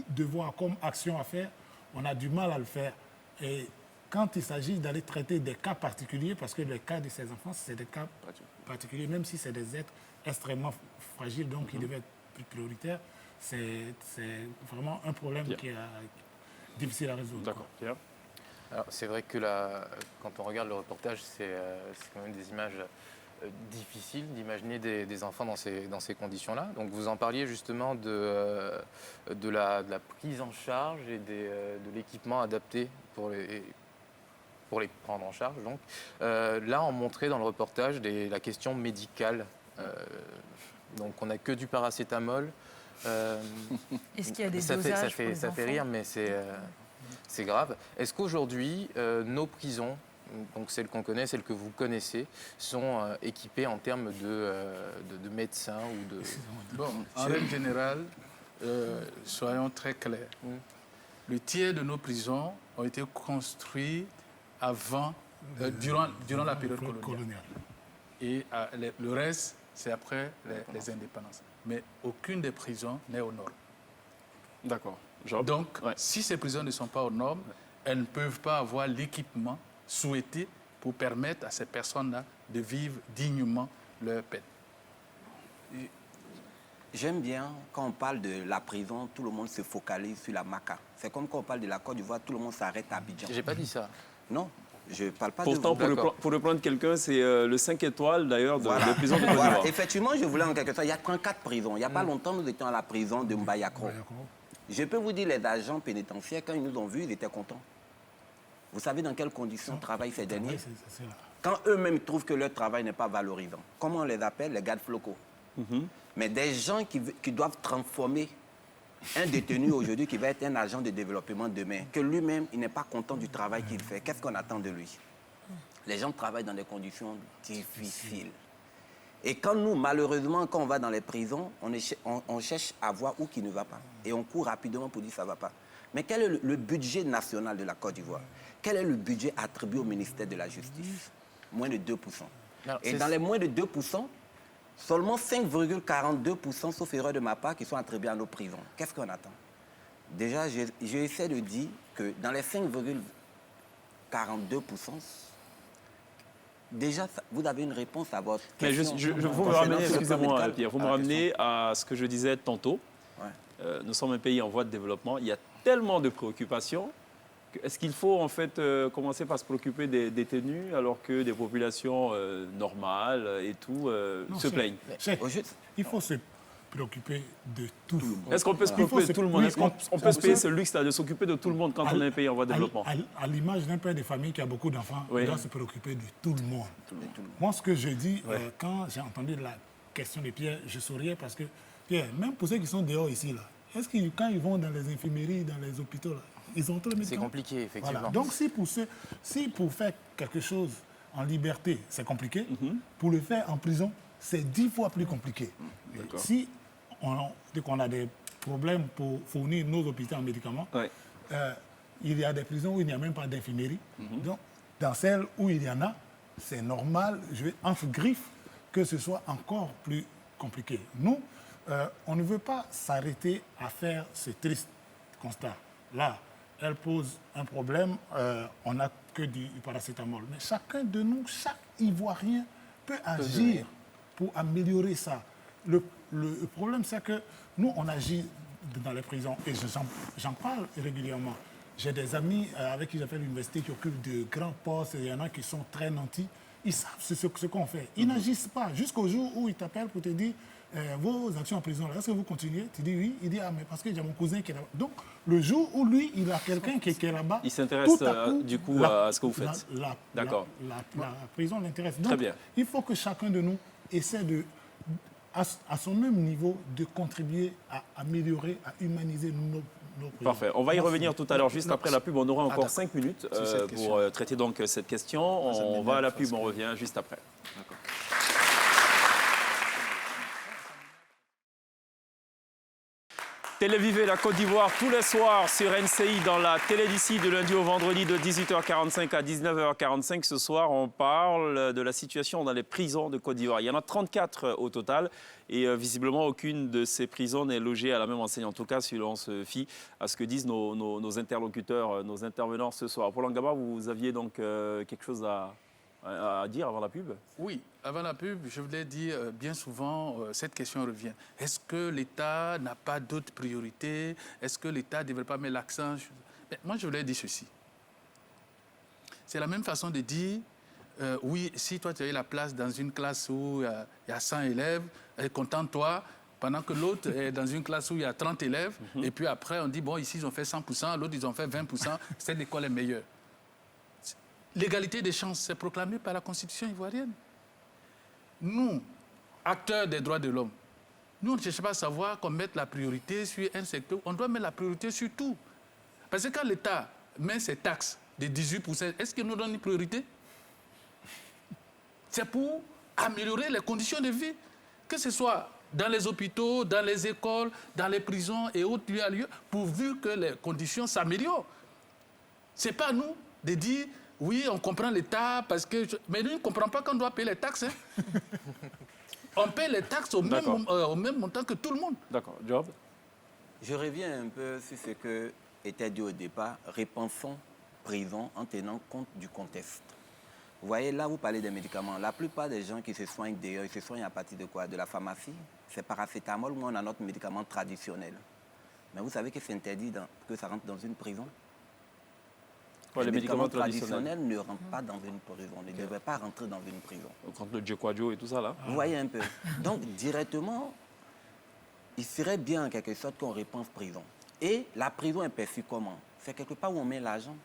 devoir, comme action à faire, on a du mal à le faire. Et quand il s'agit d'aller traiter des cas particuliers, parce que les cas de ces enfants, c'est des cas particuliers, même si c'est des êtres extrêmement fragiles, donc qui devaient être plus prioritaires, c'est vraiment un problème qui est difficile à résoudre. D'accord. Pierre. Alors, c'est vrai que quand on regarde le reportage, c'est quand même des images difficiles d'imaginer des enfants dans ces conditions-là. Donc vous en parliez justement de la prise en charge et de l'équipement adapté pour les prendre en charge. Donc, là, on montrait dans le reportage la question médicale. Donc on n'a que du paracétamol. Est-ce qu'il y a des ça dosages fait, pour les ça fait enfants? rire, mais c'est grave. Est-ce qu'aujourd'hui, nos prisons, donc celles qu'on connaît, celles que vous connaissez, sont équipées en termes de médecins ou de... Bon, en règle générale, soyons très clairs. Le tiers de nos prisons ont été construits avant, durant la période coloniale. Et le reste, c'est après les indépendances. Mais aucune des prisons n'est aux normes. D'accord. Donc, si ces prisons ne sont pas aux normes, elles ne peuvent pas avoir l'équipement souhaité pour permettre à ces personnes-là de vivre dignement leur peine. J'aime bien, quand on parle de la prison, tout le monde se focalise sur la Maca. C'est comme quand on parle de la Côte d'Ivoire, tout le monde s'arrête à Abidjan. J'ai pas dit ça. Non, je ne parle pas Pourtant, de vous. pour reprendre quelqu'un, c'est le 5 étoiles d'ailleurs de la prison de Côte d'Ivoire. Effectivement, je voulais en quelque sorte. Il y a 34 prisons. Il n'y a pas longtemps, nous étions à la prison de Mbayakro. Je peux vous dire, les agents pénitentiaires, quand ils nous ont vus, ils étaient contents. Vous savez dans quelles conditions travaillent ces derniers? Quand eux-mêmes trouvent que leur travail n'est pas valorisant. Comment on les appelle? Les gardes flocaux. Mais des gens qui doivent transformer un détenu aujourd'hui qui va être un agent de développement demain, que lui-même, il n'est pas content du travail qu'il fait. Qu'est-ce qu'on attend de lui? Les gens travaillent dans des conditions difficiles. Et quand nous, malheureusement, quand on va dans les prisons, on cherche à voir où qui ne va pas. Et on court rapidement pour dire ça ne va pas. Mais quel est le budget national de la Côte d'Ivoire? Quel est le budget attribué au ministère de la Justice? Moins de 2%. Alors, et dans les moins de 2%, seulement 5,42%, sauf erreur de ma part, qui sont attribués à nos prisons. Qu'est-ce qu'on attend? Déjà, j'essaie de dire que dans les 5,42%, déjà, vous avez une réponse à votre Mais question. vous me ramenez, excusez-moi, Pierre, vous me ramenez à ce que je disais tantôt. Ouais. Nous sommes un pays en voie de développement. Il y a tellement de préoccupations. Est-ce qu'il faut en fait commencer par se préoccuper des détenus alors que des populations normales et tout se plaignent? Il faut se préoccuper de tout. Est-ce qu'on peut se préoccuper de tout le monde? Est-ce qu'on peut se payer ce luxe-là de s'occuper de tout le monde quand on est un pays en voie de développement? À l'image d'un père de famille qui a beaucoup d'enfants, Oui. il doit se préoccuper de tout le monde. Moi, ce que je dis, quand j'ai entendu la question de Pierre, je souriais parce que, Pierre, même pour ceux qui sont dehors ici, là, est-ce que quand ils vont dans les infirmeries, dans les hôpitaux, là, ils ont tous les médicaments? C'est compliqué, effectivement. Voilà. Donc, si pour faire quelque chose en liberté, c'est compliqué, pour le faire en prison, c'est 10 fois plus compliqué. Si dès qu'on a des problèmes pour fournir nos hôpitaux en médicaments, il y a des prisons où il n'y a même pas d'infirmerie. Donc, dans celles où il y en a, c'est normal, entre griffes, que ce soit encore plus compliqué. Nous, on ne veut pas s'arrêter à faire ce triste constat. Là, elle pose un problème, on n'a que du paracétamol. Mais chacun de nous, chaque Ivoirien peut agir pour améliorer ça. Le problème, c'est que nous, on agit dans les prisons et j'en parle régulièrement. J'ai des amis avec qui j'ai fait l'université qui occupent de grands postes, il y en a qui sont très nantis. Ils savent ce qu'on fait. Ils n'agissent pas jusqu'au jour où ils t'appellent pour te dire vos actions en prison, est-ce que vous continuez? Tu dis oui. Il dit mais parce que j'ai mon cousin qui est là-bas. Donc, le jour où lui, il a quelqu'un qui est là-bas, il s'intéresse du coup à ce que vous faites. D'accord. La prison l'intéresse. Très bien. Il faut que chacun de nous essaie à son même niveau de contribuer à améliorer, à humaniser nos prisons. Parfait. On va y revenir tout à l'heure, juste après la pub. On aura encore 5 minutes pour traiter donc cette question. On va à la pub, on revient juste après. D'accord. Télévivé la Côte d'Ivoire tous les soirs sur NCI dans la télé d'ici de lundi au vendredi de 18h45 à 19h45. Ce soir, on parle de la situation dans les prisons de Côte d'Ivoire. Il y en a 34 au total et visiblement aucune de ces prisons n'est logée à la même enseigne. En tout cas, si l'on se fie à ce que disent nos interlocuteurs, nos intervenants ce soir. Paul Ngaba, vous aviez donc quelque chose à dire avant la pub? Oui, avant la pub, je voulais dire, bien souvent, cette question revient. Est-ce que l'État n'a pas d'autres priorités? Est-ce que l'État ne devrait pas mettre l'accent? Moi, je voulais dire ceci. C'est la même façon de dire, oui, si toi, tu as eu la place dans une classe où il y a 100 élèves, contente-toi, pendant que l'autre est dans une classe où il y a 30 élèves, et puis après, on dit, bon, ici, ils ont fait 100%, l'autre, ils ont fait 20%, cette école est meilleure. L'égalité des chances, c'est proclamé par la Constitution ivoirienne. Nous, acteurs des droits de l'homme, Nous, on ne cherche pas à savoir qu'on mette la priorité sur un secteur. On doit mettre la priorité sur tout. Parce que quand l'État met ses taxes de 18%, est-ce qu'il nous donne une priorité? C'est pour améliorer les conditions de vie, que ce soit dans les hôpitaux, dans les écoles, dans les prisons et autres lieux à lieu, pourvu que les conditions s'améliorent. Ce n'est pas à nous de dire, oui, on comprend l'État, parce que... Mais nous, on ne comprend pas qu'on doit payer les taxes. Hein. On paie les taxes au même montant que tout le monde. D'accord. Job? Je reviens un peu sur ce que était dit au départ. Repensons prison en tenant compte du contexte. Vous voyez, là, vous parlez des médicaments. La plupart des gens qui se soignent d'ailleurs, ils se soignent à partir de quoi? De la pharmacie. C'est paracétamol ou on a notre médicament traditionnel. Mais vous savez que c'est interdit que ça rentre dans une prison? Les médicaments traditionnels ne rentrent pas dans une prison, ne devraient pas rentrer dans une prison. Contre le Djekwadjo et tout ça, là? Vous voyez un peu. Donc, directement, il serait bien, en quelque sorte, qu'on repense prison. Et la prison est perçue comment? C'est quelque part où on met l'argent.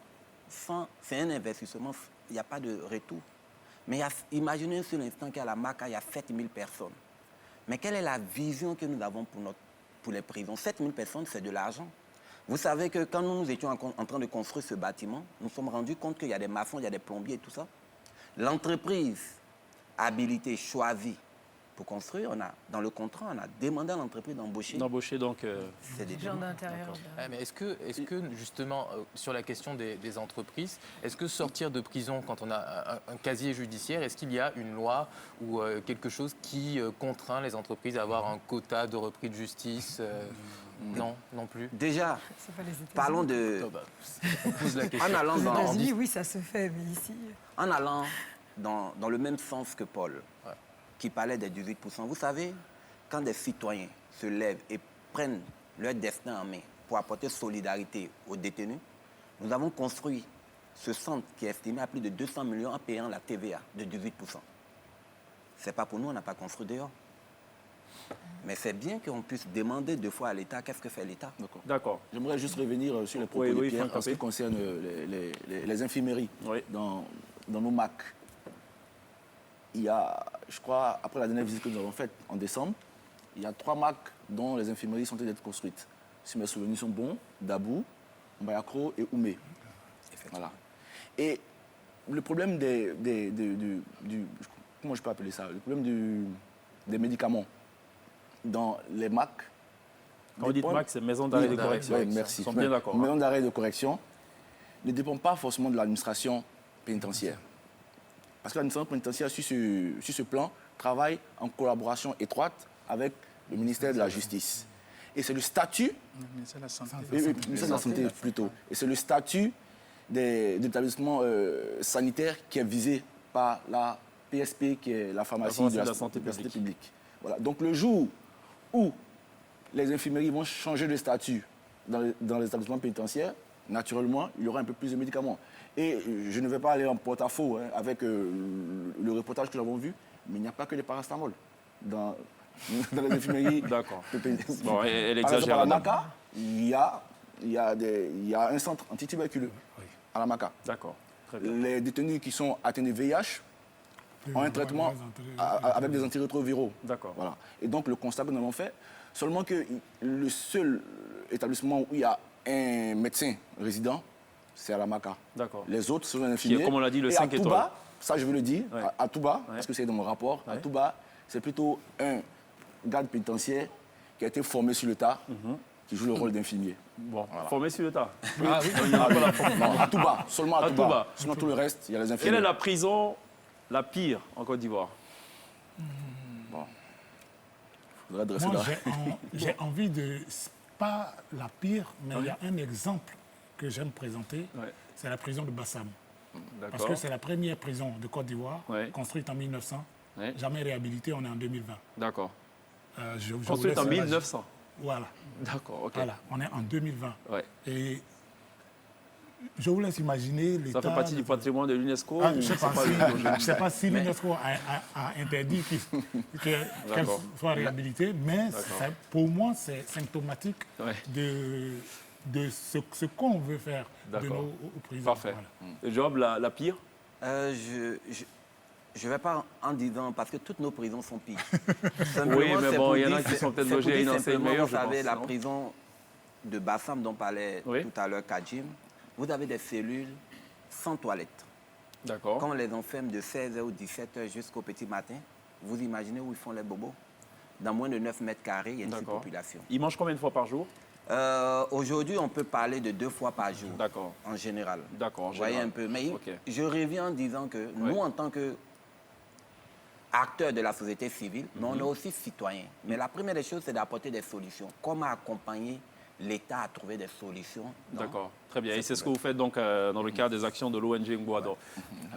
C'est un investissement, il n'y a pas de retour. Mais imaginez sur l'instant qu'à la Maca, il y a 7000 personnes. Mais quelle est la vision que nous avons pour les prisons? 7000 personnes, c'est de l'argent. Vous savez que quand nous étions en train de construire ce bâtiment, nous nous sommes rendus compte qu'il y a des maçons, il y a des plombiers et tout ça. L'entreprise habilitée, choisie pour construire, dans le contrat, on a demandé à l'entreprise d'embaucher. D'embaucher, donc... C'est des gens d'intérieur. Mais est-ce que justement, sur la question des entreprises, est-ce que sortir de prison quand on a un casier judiciaire, est-ce qu'il y a une loi ou quelque chose qui contraint les entreprises à avoir un quota de repris de justice Non, non plus. Déjà, parlons de... On pose la question. En allant Aux dans... États-Unis, oui, ça se fait, mais ici... En allant dans le même sens que Paul, qui parlait des 18%, vous savez, quand des citoyens se lèvent et prennent leur destin en main pour apporter solidarité aux détenus, nous avons construit ce centre qui est estimé à plus de 200 millions en payant la TVA de 18%. Ce n'est pas pour nous, on n'a pas construit dehors. Mais c'est bien qu'on puisse demander deux fois à l'État qu'est-ce que fait l'État. D'accord. J'aimerais juste revenir sur les propos de Pierre en ce qui concerne les infirmeries dans nos MAC. Il y a, je crois, après la dernière visite que nous avons faite en décembre, il y a 3 MAC dont les infirmeries sont en train d'être construites. Si mes souvenirs sont bons, Dabou, Mbayakro et Oumé. Voilà. Et le problème comment je peux appeler ça? Le problème des médicaments dans les MAC. Quand vous dites MAC, c'est maison d'arrêt de correction. Oui, merci. Ils sont bien d'accord. Maison d'arrêt de correction ne dépend pas forcément de l'administration pénitentiaire. Parce que l'administration pénitentiaire, sur ce plan, travaille en collaboration étroite avec le ministère de la Justice. Et c'est le statut... Le ministère de la Santé. Le ministère de la Santé, plutôt. Et c'est le statut des établissements sanitaires qui est visé par la PSP, qui est la pharmacie de la santé publique. Voilà. Donc le jour où les infirmeries vont changer de statut dans les établissements pénitentiaires, naturellement, il y aura un peu plus de médicaments. Et je ne vais pas aller en porte-à-faux avec le reportage que nous avons vu, mais il n'y a pas que les paracétamol dans les infirmeries. D'accord. Bon, elle exagère. À la Maca, il y a un centre antituberculeux à la Maca. D'accord. Très bien. Les détenus qui sont atteints de VIH ont un traitement avec des antirétroviraux. D'accord. Voilà. Et donc, le constat que nous avons fait, seulement que le seul établissement où il y a un médecin résident, c'est à la Maca. D'accord. Les autres, ce sont les infirmiers. Comme on l'a dit, le 5 étoiles. À Touba, ça je veux le dire, à Touba, parce que c'est dans mon rapport, à Touba, c'est plutôt un garde pénitentiaire qui a été formé sur le tas, qui joue le rôle d'infirmier. Bon, voilà. Formé sur le tas. Ah oui, non, à Touba, seulement à Touba. Sinon tout le reste, il y a les infirmiers. Quelle est la prison la pire en Côte d'Ivoire? Bon. Il faudrait adresser Moi, j'ai envie de... Pas la pire, mais il y a un exemple que j'aime présenter, c'est la prison de Bassam. Parce que c'est la première prison de Côte d'Ivoire, construite en 1900, jamais réhabilitée, on est en 2020. D'accord. Construite en 1900. Voilà. D'accord, ok. Voilà, on est en 2020. Ouais. Et je vous laisse iminer l'état... Ça fait partie du patrimoine de l'UNESCO? Je ne sais pas si l'UNESCO a interdit qu'elle soit réhabilitée, mais pour moi, c'est symptomatique de ce qu'on veut faire de nos prisons. Parfait. Voilà. Job, la pire? Je ne vais pas en disant, parce que toutes nos prisons sont pires. Oui, mais bon, il y en a qui sont peut-être logés à une enseigne meilleure, vous je savez, pense, la non? prison de Bassam dont parlait Oui. tout à l'heure Kajim, vous avez des cellules sans toilettes. D'accord. Quand on les enferme de 16h ou 17h jusqu'au petit matin, vous imaginez où ils font les bobos? Dans moins de 9 mètres carrés, il y a une D'accord. surpopulation. Ils mangent combien de fois par jour? Aujourd'hui, on peut parler de 2 fois par jour, D'accord. en général. D'accord, en Vous voyez général. un peu. Mais Ok. je reviens en disant que nous, en tant qu'acteurs de la société civile, mais on est aussi citoyens. Mais la première des choses, c'est d'apporter des solutions. Comment accompagner l'État à trouver des solutions? D'accord, très bien. Et c'est ce que vous faites donc dans le cadre des actions de l'ONG Ngwado.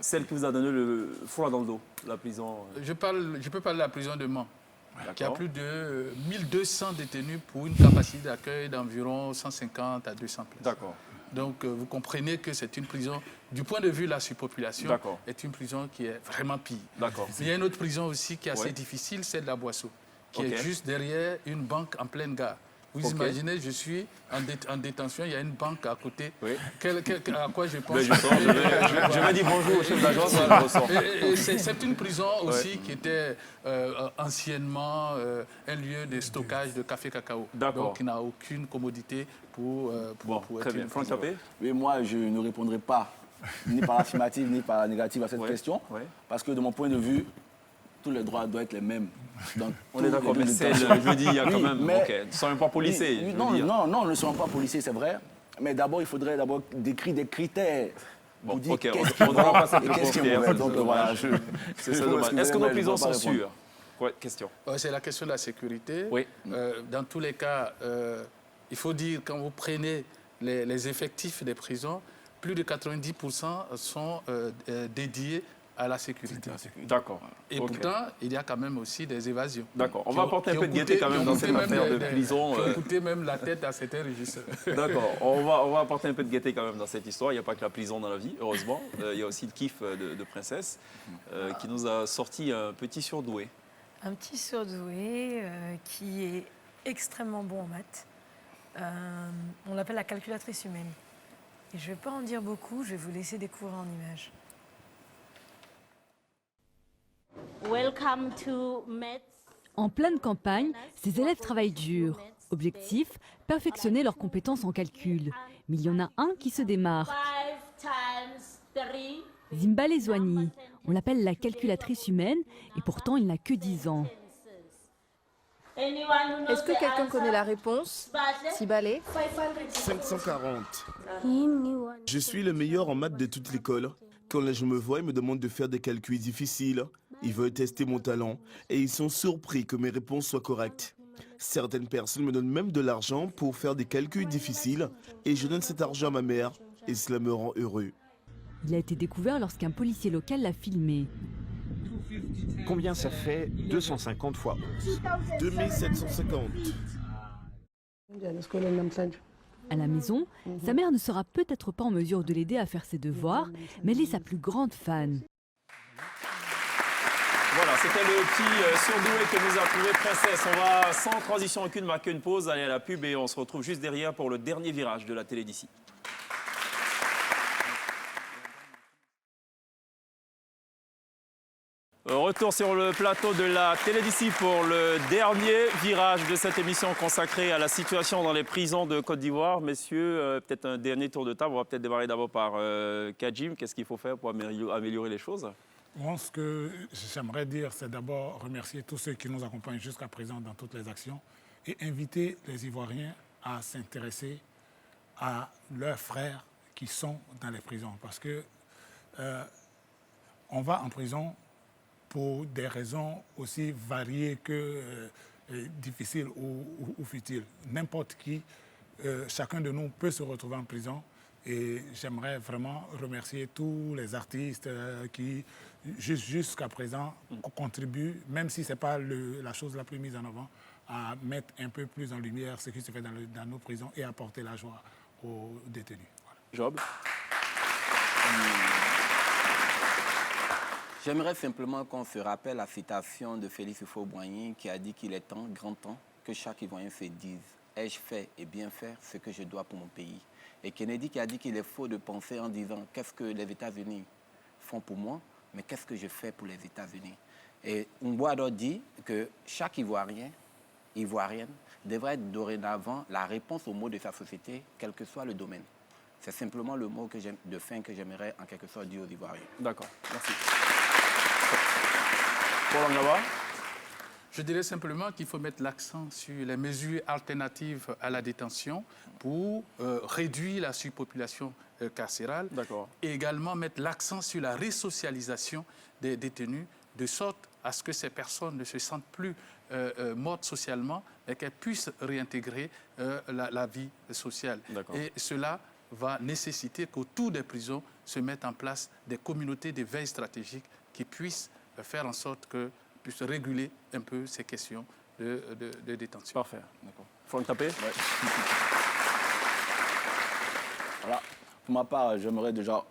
Celle qui vous a donné le froid dans le dos, la prison. Je peux parler de la prison de Mans, qui a D'accord. plus de 1200 détenus pour une capacité d'accueil d'environ 150 à 200 places. D'accord. Donc, vous comprenez que c'est une prison, du point de vue de la surpopulation, D'accord. est une prison qui est vraiment pire. D'accord. Mais il y a une autre prison aussi qui est assez Ouais. difficile, c'est de la Boisseau, qui Ok. est juste derrière une banque en pleine gare. Vous Ok. imaginez, je suis en détention, il y a une banque à côté. Oui. À quoi je pense? Ben, je sors, je vais dire bonjour au chef d'agence et je ressors. Et c'est une prison aussi qui était anciennement un lieu de stockage de café cacao. D'accord. Donc, il n'a aucune commodité pour Bon, être très bien. une Franck prison. Capé? Mais moi, je ne répondrai pas ni par l'affirmative ni par la négative à cette Ouais. question. Ouais. Parce que de mon point de vue, tous les droits doivent être les mêmes. On est d'accord, mais c'est, je veux dire, il y a quand Oui, même. mais- Ok, ils ne sont même pas policiers. Oui, je veux non, dire. non, ne sont pas policiers, c'est vrai. Mais d'abord, il faudrait d'abord décrire des critères. Bon, pour dire ok, qu'est-ce qui on va va passer et qu'est-ce qui est mauvais. Donc voilà, C'est dommage. Est-ce que nos prisons sont sûres? Ouais, question. C'est la question de la sécurité. Oui. Dans tous les cas, il faut dire, quand vous prenez les effectifs des prisons, plus de 90% sont dédiés à la sécurité. D'accord. Et Ok. pourtant, il y a quand même aussi des évasions. D'accord. On Qui va ont- apporter un qui peu ont de gaieté coûté- quand qui même ont dans coûté cette même affaire de prison. Qui ont coûté même la tête à certains régisseurs. D'accord, on va apporter un peu de gaieté quand même dans cette histoire. Il n'y a pas que la prison dans la vie, heureusement. Il y a aussi le kiff de Princesse qui nous a sorti un petit surdoué. Un petit surdoué qui est extrêmement bon en maths. On l'appelle la calculatrice humaine. Et je ne vais pas en dire beaucoup, je vais vous laisser découvrir en images. Welcome to Metz. En pleine campagne, ces élèves travaillent dur. Objectif, perfectionner leurs compétences en calcul. Mais il y en a un qui se démarre. 5 times 3. Zimbale Zouani. On l'appelle la calculatrice humaine et pourtant il n'a que 10 ans. Est-ce que quelqu'un connaît la réponse? Zimbale? 540. Je suis le meilleur en maths de toute l'école. Quand les gens me voient, ils me demandent de faire des calculs difficiles. Ils veulent tester mon talent et ils sont surpris que mes réponses soient correctes. Certaines personnes me donnent même de l'argent pour faire des calculs difficiles et je donne cet argent à ma mère et cela me rend heureux. Il a été découvert lorsqu'un policier local l'a filmé. Combien ça fait 250 fois 11? 2750. À la maison, sa mère ne sera peut-être pas en mesure de l'aider à faire ses devoirs, mais elle est sa plus grande fan. Voilà, c'était le petit surdoué que nous a trouvé Princesse. On va sans transition aucune marquer une pause, aller à la pub et on se retrouve juste derrière pour le dernier virage de la télé d'ici. Retour sur le plateau de la télé d'ici pour le dernier virage de cette émission consacrée à la situation dans les prisons de Côte d'Ivoire. Messieurs, peut-être un dernier tour de table. On va peut-être démarrer d'abord par Kajim. Qu'est-ce qu'il faut faire pour améliorer les choses? Moi, ce que j'aimerais dire, c'est d'abord remercier tous ceux qui nous accompagnent jusqu'à présent dans toutes les actions et inviter les Ivoiriens à s'intéresser à leurs frères qui sont dans les prisons. Parce que on va en prison pour des raisons aussi variées que difficiles ou futiles. N'importe qui, chacun de nous peut se retrouver en prison. Et j'aimerais vraiment remercier tous les artistes qui, jusqu'à présent, contribuent, même si ce n'est pas la chose la plus mise en avant, à mettre un peu plus en lumière ce qui se fait dans nos prisons et apporter la joie aux détenus. Voilà. Job? J'aimerais simplement qu'on se rappelle la citation de Félix Houphouët-Boigny qui a dit qu'il est temps, grand temps, que chaque Ivoirien se dise « Ai-je fait et bien faire ce que je dois pour mon pays ?» Et Kennedy qui a dit qu'il est faux de penser en disant « Qu'est-ce que les États-Unis font pour moi ?» mais qu'est-ce que je fais pour les États-Unis? Et Mbouado dit que chaque Ivoirien, Ivoirienne, devrait être dorénavant la réponse aux maux de sa société, quel que soit le domaine. C'est simplement le mot de fin que j'aimerais en quelque sorte dire aux Ivoiriens. D'accord, merci. Paul Angaba? Je dirais simplement qu'il faut mettre l'accent sur les mesures alternatives à la détention pour réduire la surpopulation carcérale. Et également mettre l'accent sur la resocialisation des détenus, de sorte à ce que ces personnes ne se sentent plus mortes socialement, mais qu'elles puissent réintégrer la vie sociale. Et cela va nécessiter qu'autour des prisons se mettent en place des communautés de veille stratégique qui puissent faire en sorte que puissent réguler un peu ces questions de détention. Parfait. D'accord. Franck Tapé? Voilà. Pour ma part, j'aimerais déjà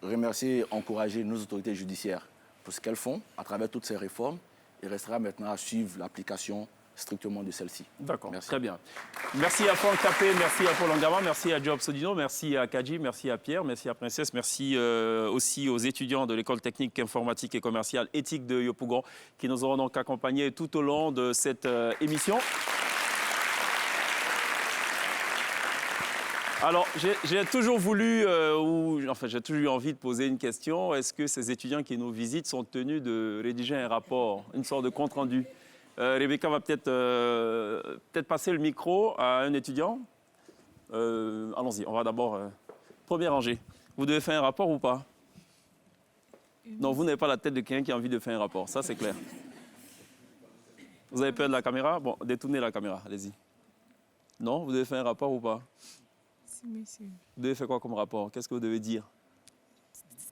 remercier et encourager nos autorités judiciaires pour ce qu'elles font à travers toutes ces réformes. Il restera maintenant à suivre l'application strictement de celle-ci. D'accord, très bien. Merci à Franck Tapé, merci à Paul Angama, merci à Job Sodino, merci à Kadji, merci à Pierre, merci à Princesse, merci aussi aux étudiants de l'école technique informatique et commerciale éthique de Yopougon qui nous auront donc accompagnés tout au long de cette émission. Alors, j'ai toujours voulu, j'ai toujours eu envie de poser une question. Est-ce que ces étudiants qui nous visitent sont tenus de rédiger un rapport, une sorte de compte-rendu? Rebecca va peut-être passer le micro à un étudiant. Allons-y, on va d'abord... première rangée. Vous devez faire un rapport ou pas? Non, vous n'avez pas la tête de quelqu'un qui a envie de faire un rapport, ça c'est clair. Vous avez peur de la caméra? Bon, détournez la caméra, allez-y. Non, vous devez faire un rapport ou pas? Si, monsieur. Vous devez faire quoi comme rapport? Qu'est-ce que vous devez dire?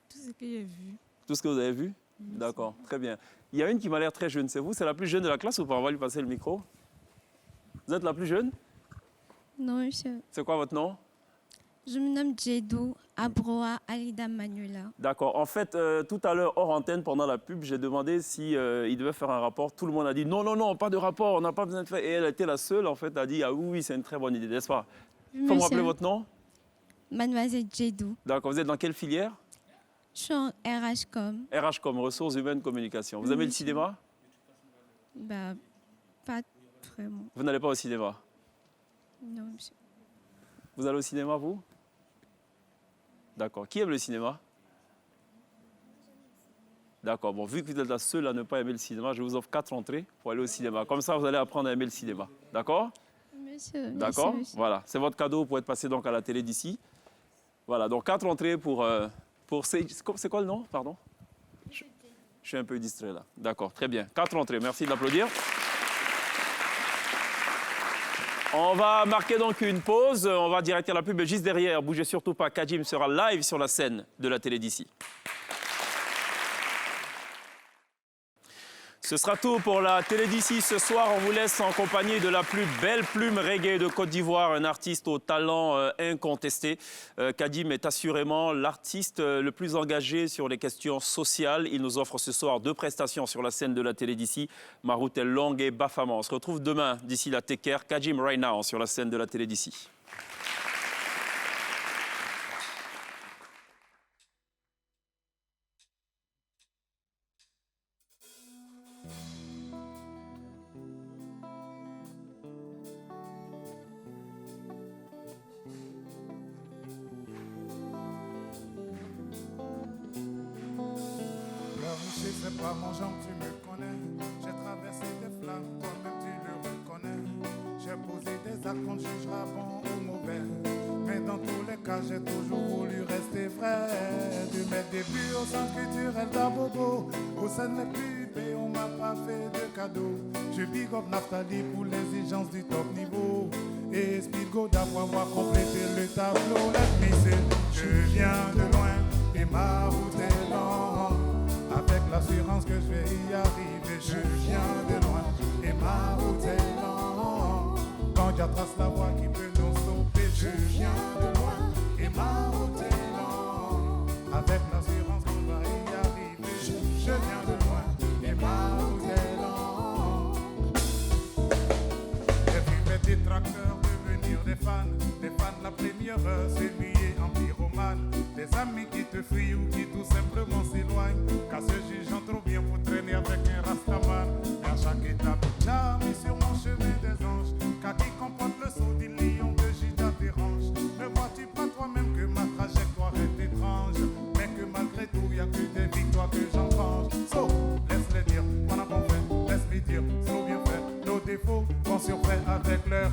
Tout ce que j'ai vu. Tout ce que vous avez vu? D'accord, très bien. Il y a une qui m'a l'air très jeune, c'est vous? C'est la plus jeune de la classe ou pas? On va lui passer le micro. Vous êtes la plus jeune? Non, monsieur. C'est quoi votre nom? Je me nomme Djedou Abroa Alida Manuela. D'accord. En fait, tout à l'heure, hors antenne, pendant la pub, j'ai demandé si il devait faire un rapport. Tout le monde a dit non, non, non, pas de rapport, on n'a pas besoin de faire. Et elle était la seule, en fait, à dire ah oui, c'est une très bonne idée, n'est-ce pas? Il faut me rappeler votre nom? Mademoiselle Djedou. D'accord. Vous êtes dans quelle filière? Je suis en RHCOM. RHCOM, ressources humaines, communication. Vous aimez le cinéma? Bah, pas vraiment. Vous n'allez pas au cinéma? Non, monsieur. Vous allez au cinéma, vous? D'accord. Qui aime le cinéma? D'accord. Bon, vu que vous êtes la seule à ne pas aimer le cinéma, je vous offre 4 entrées pour aller au cinéma. Comme ça, vous allez apprendre à aimer le cinéma. D'accord? Monsieur. D'accord? Monsieur. Voilà. C'est votre cadeau pour être passé donc à la télé d'ici. Voilà. Donc, 4 entrées pour c'est quoi le nom? Pardon? Je suis un peu distrait là. D'accord. Très bien. 4 entrées. Merci de l'applaudir. On va marquer donc une pause. On va directer la pub juste derrière. Bougez surtout pas. Kadjim sera live sur la scène de la télé d'ici. Ce sera tout pour la télé d'ici. Ce soir, on vous laisse en compagnie de la plus belle plume reggae de Côte d'Ivoire, un artiste au talent incontesté. Kadjim est assurément l'artiste le plus engagé sur les questions sociales. Il nous offre ce soir 2 prestations sur la scène de la télé d'ici. Ma route est longue et Bafama. On se retrouve demain. D'ici là, take care. Kadjim right now sur la scène de la télé d'ici. C'est pas mon genre, tu me connais. J'ai traversé des flammes, toi-même tu le reconnais. J'ai posé des actes qu'on jugera bon ou mauvais. Mais dans tous les cas, j'ai toujours voulu rester vrai. De mes débuts au centre culturel d'Abobo, au sein de pub et on m'a pas fait de cadeaux. Je big up Naftali pour l'exigence du top niveau. Et Spigo d'avoir complété le tableau. Let me say, je viens de loin et ma route est longue. Avec l'assurance que je vais y arriver, je viens de loin et ma route est longue. Quand je trace la voie qui peut nous sauver, je viens de loin et ma route est longue. Avec l'assurance qu'on va y arriver, je viens de loin et ma route est longue. J'ai vu mes détracteurs devenir des fans la première heure, c'est lié en pyromane. Des amis qui te fuient ou qui tout simplement s'éloignent.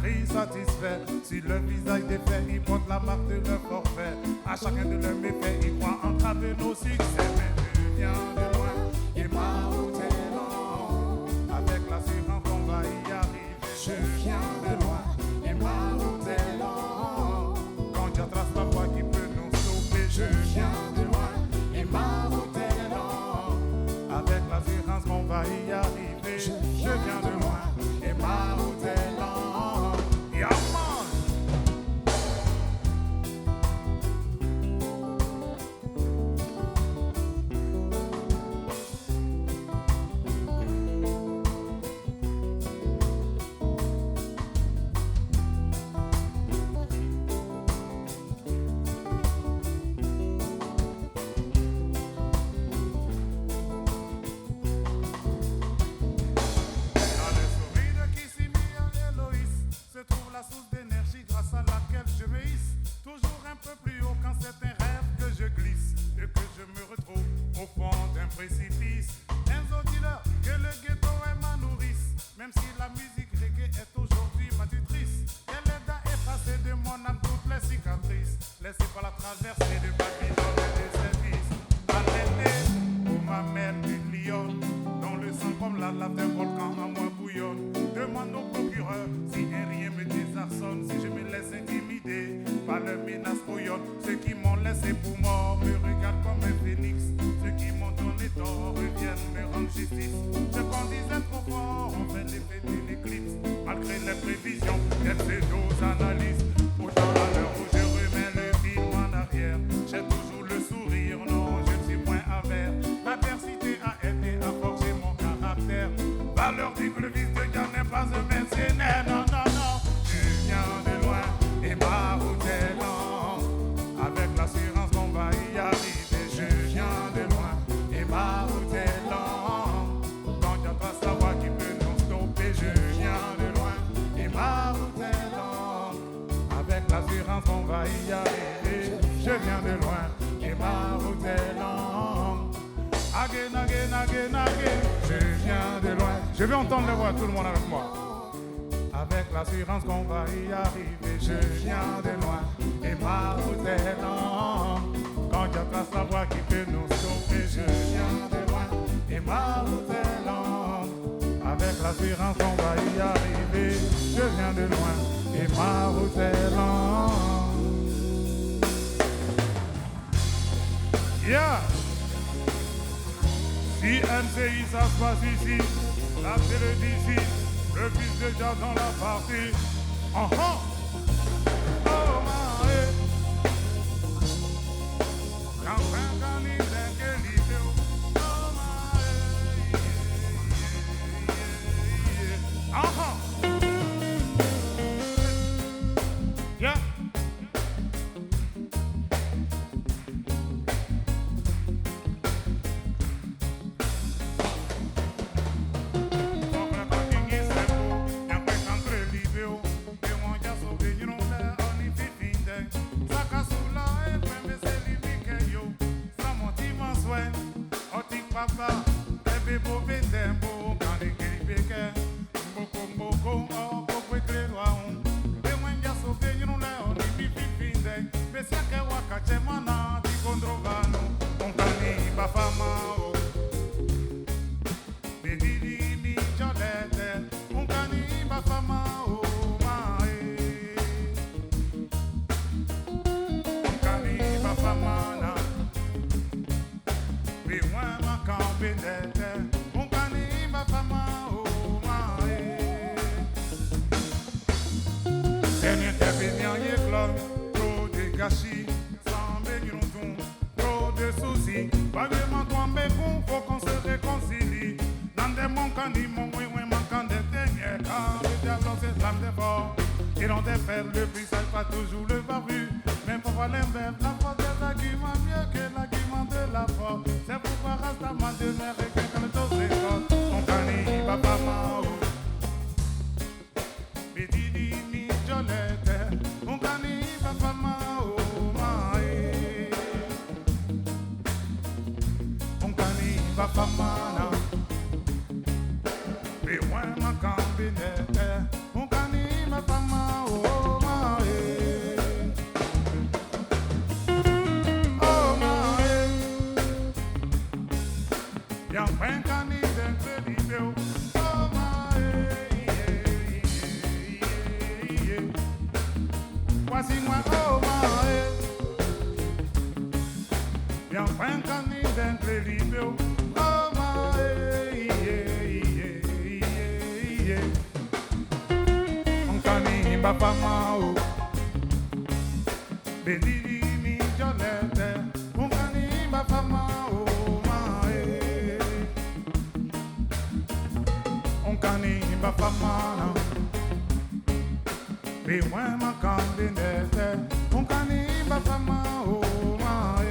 crie satisfait. Si le visage défait, il porte la marque de leur forfait. À chacun de leurs méfaits, ils croient entraver nos succès. Mais je viens de loin, et ma route est longue. Avec l'assurance qu'on va y arriver. Je viens de loin, et ma route est longue. Quand Dieu trace la voie qui peut nous sauver. Je viens de loin, et ma route est longue. Avec l'assurance qu'on va y arriver. Je viens de loin, et ma route est longue. Yeah, man. Je vais entendre les voix, tout le monde avec moi. Avec l'assurance qu'on va y arriver. Je viens de loin et ma route est longue. Quand Dieu trace la voie qui peut nous sauver. Je viens de loin et ma route est longue. Avec l'assurance qu'on va y arriver. Je viens de loin et ma route est longue. Yeah! Si MCI ça se passe ici. La télé d'ici, le fils de jazz dans la partie. Oh, my. Yeah. Le plus sale, pas toujours le barbu. Même pour voir l'inverse, la force des arguments mieux que l'argument de la force. C'est pourquoi Rastaman demeure et quelqu'un de tous les corps. On cani, papa, mao. Bididi, mi, jolette. On cani, papa, mao, mae. On cani, papa, mana. Mais ouais, ma cambinette. On cani, papa, mao. Bien pencani dentro di teu. Oh my, quasi moi oh my. Bien pencani dentro di teu. Oh my, un cani bapa mau. Bedidi mi Jolette, un cani bapa mau. Kanimba famana be when my combinete un kanimba fama oh my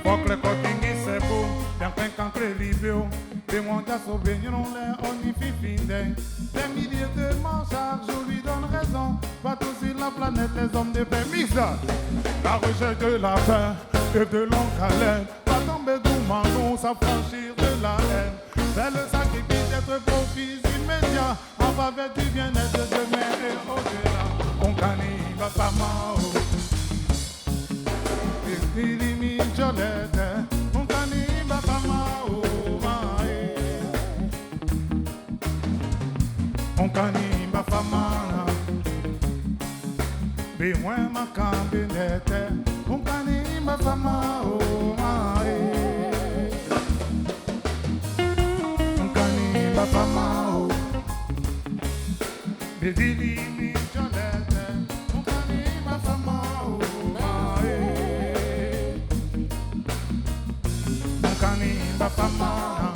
Focle cotingi sebo bien pen cancre libio be mon da so venir on les on y fifinde des milliers de manches je lui donne raison pas tous sur la planète les hommes de paix mixte la recherche de la paix et de longue haleine pas tomber gourmand s'affranchir de la haine. C'est le sacrifice d'être profit immédiat en faveur du bien-être de demain et au-delà. On canne va pas mal. Il mi Jolette. On canne va pas mal. On canne va pas mal. Be moins ma cambinette. On canne va pas mal. Papa Mao, Bedili mi Jolette, un cani Papa Mao, un cani Papa Mao,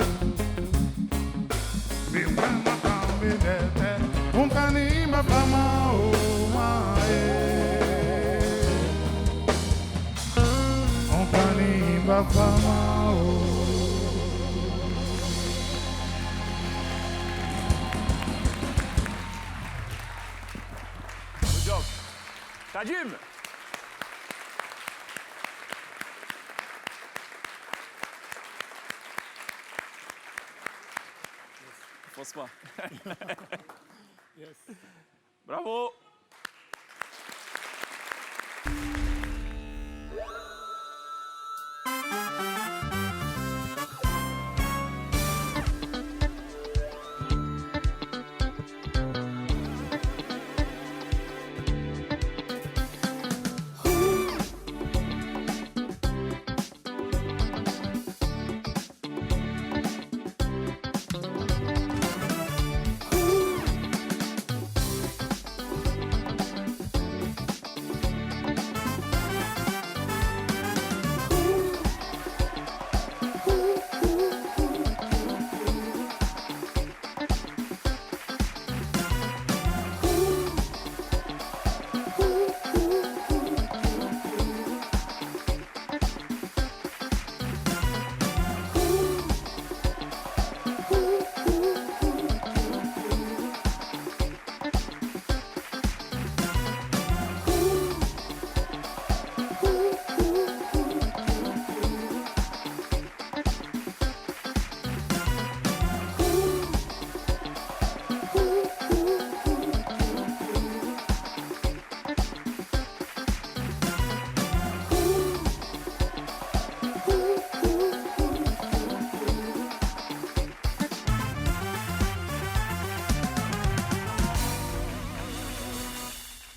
be when ma cambinette, un cani Papa Mao, un cani Papa Mao. Tajim. François. Yes. Bravo.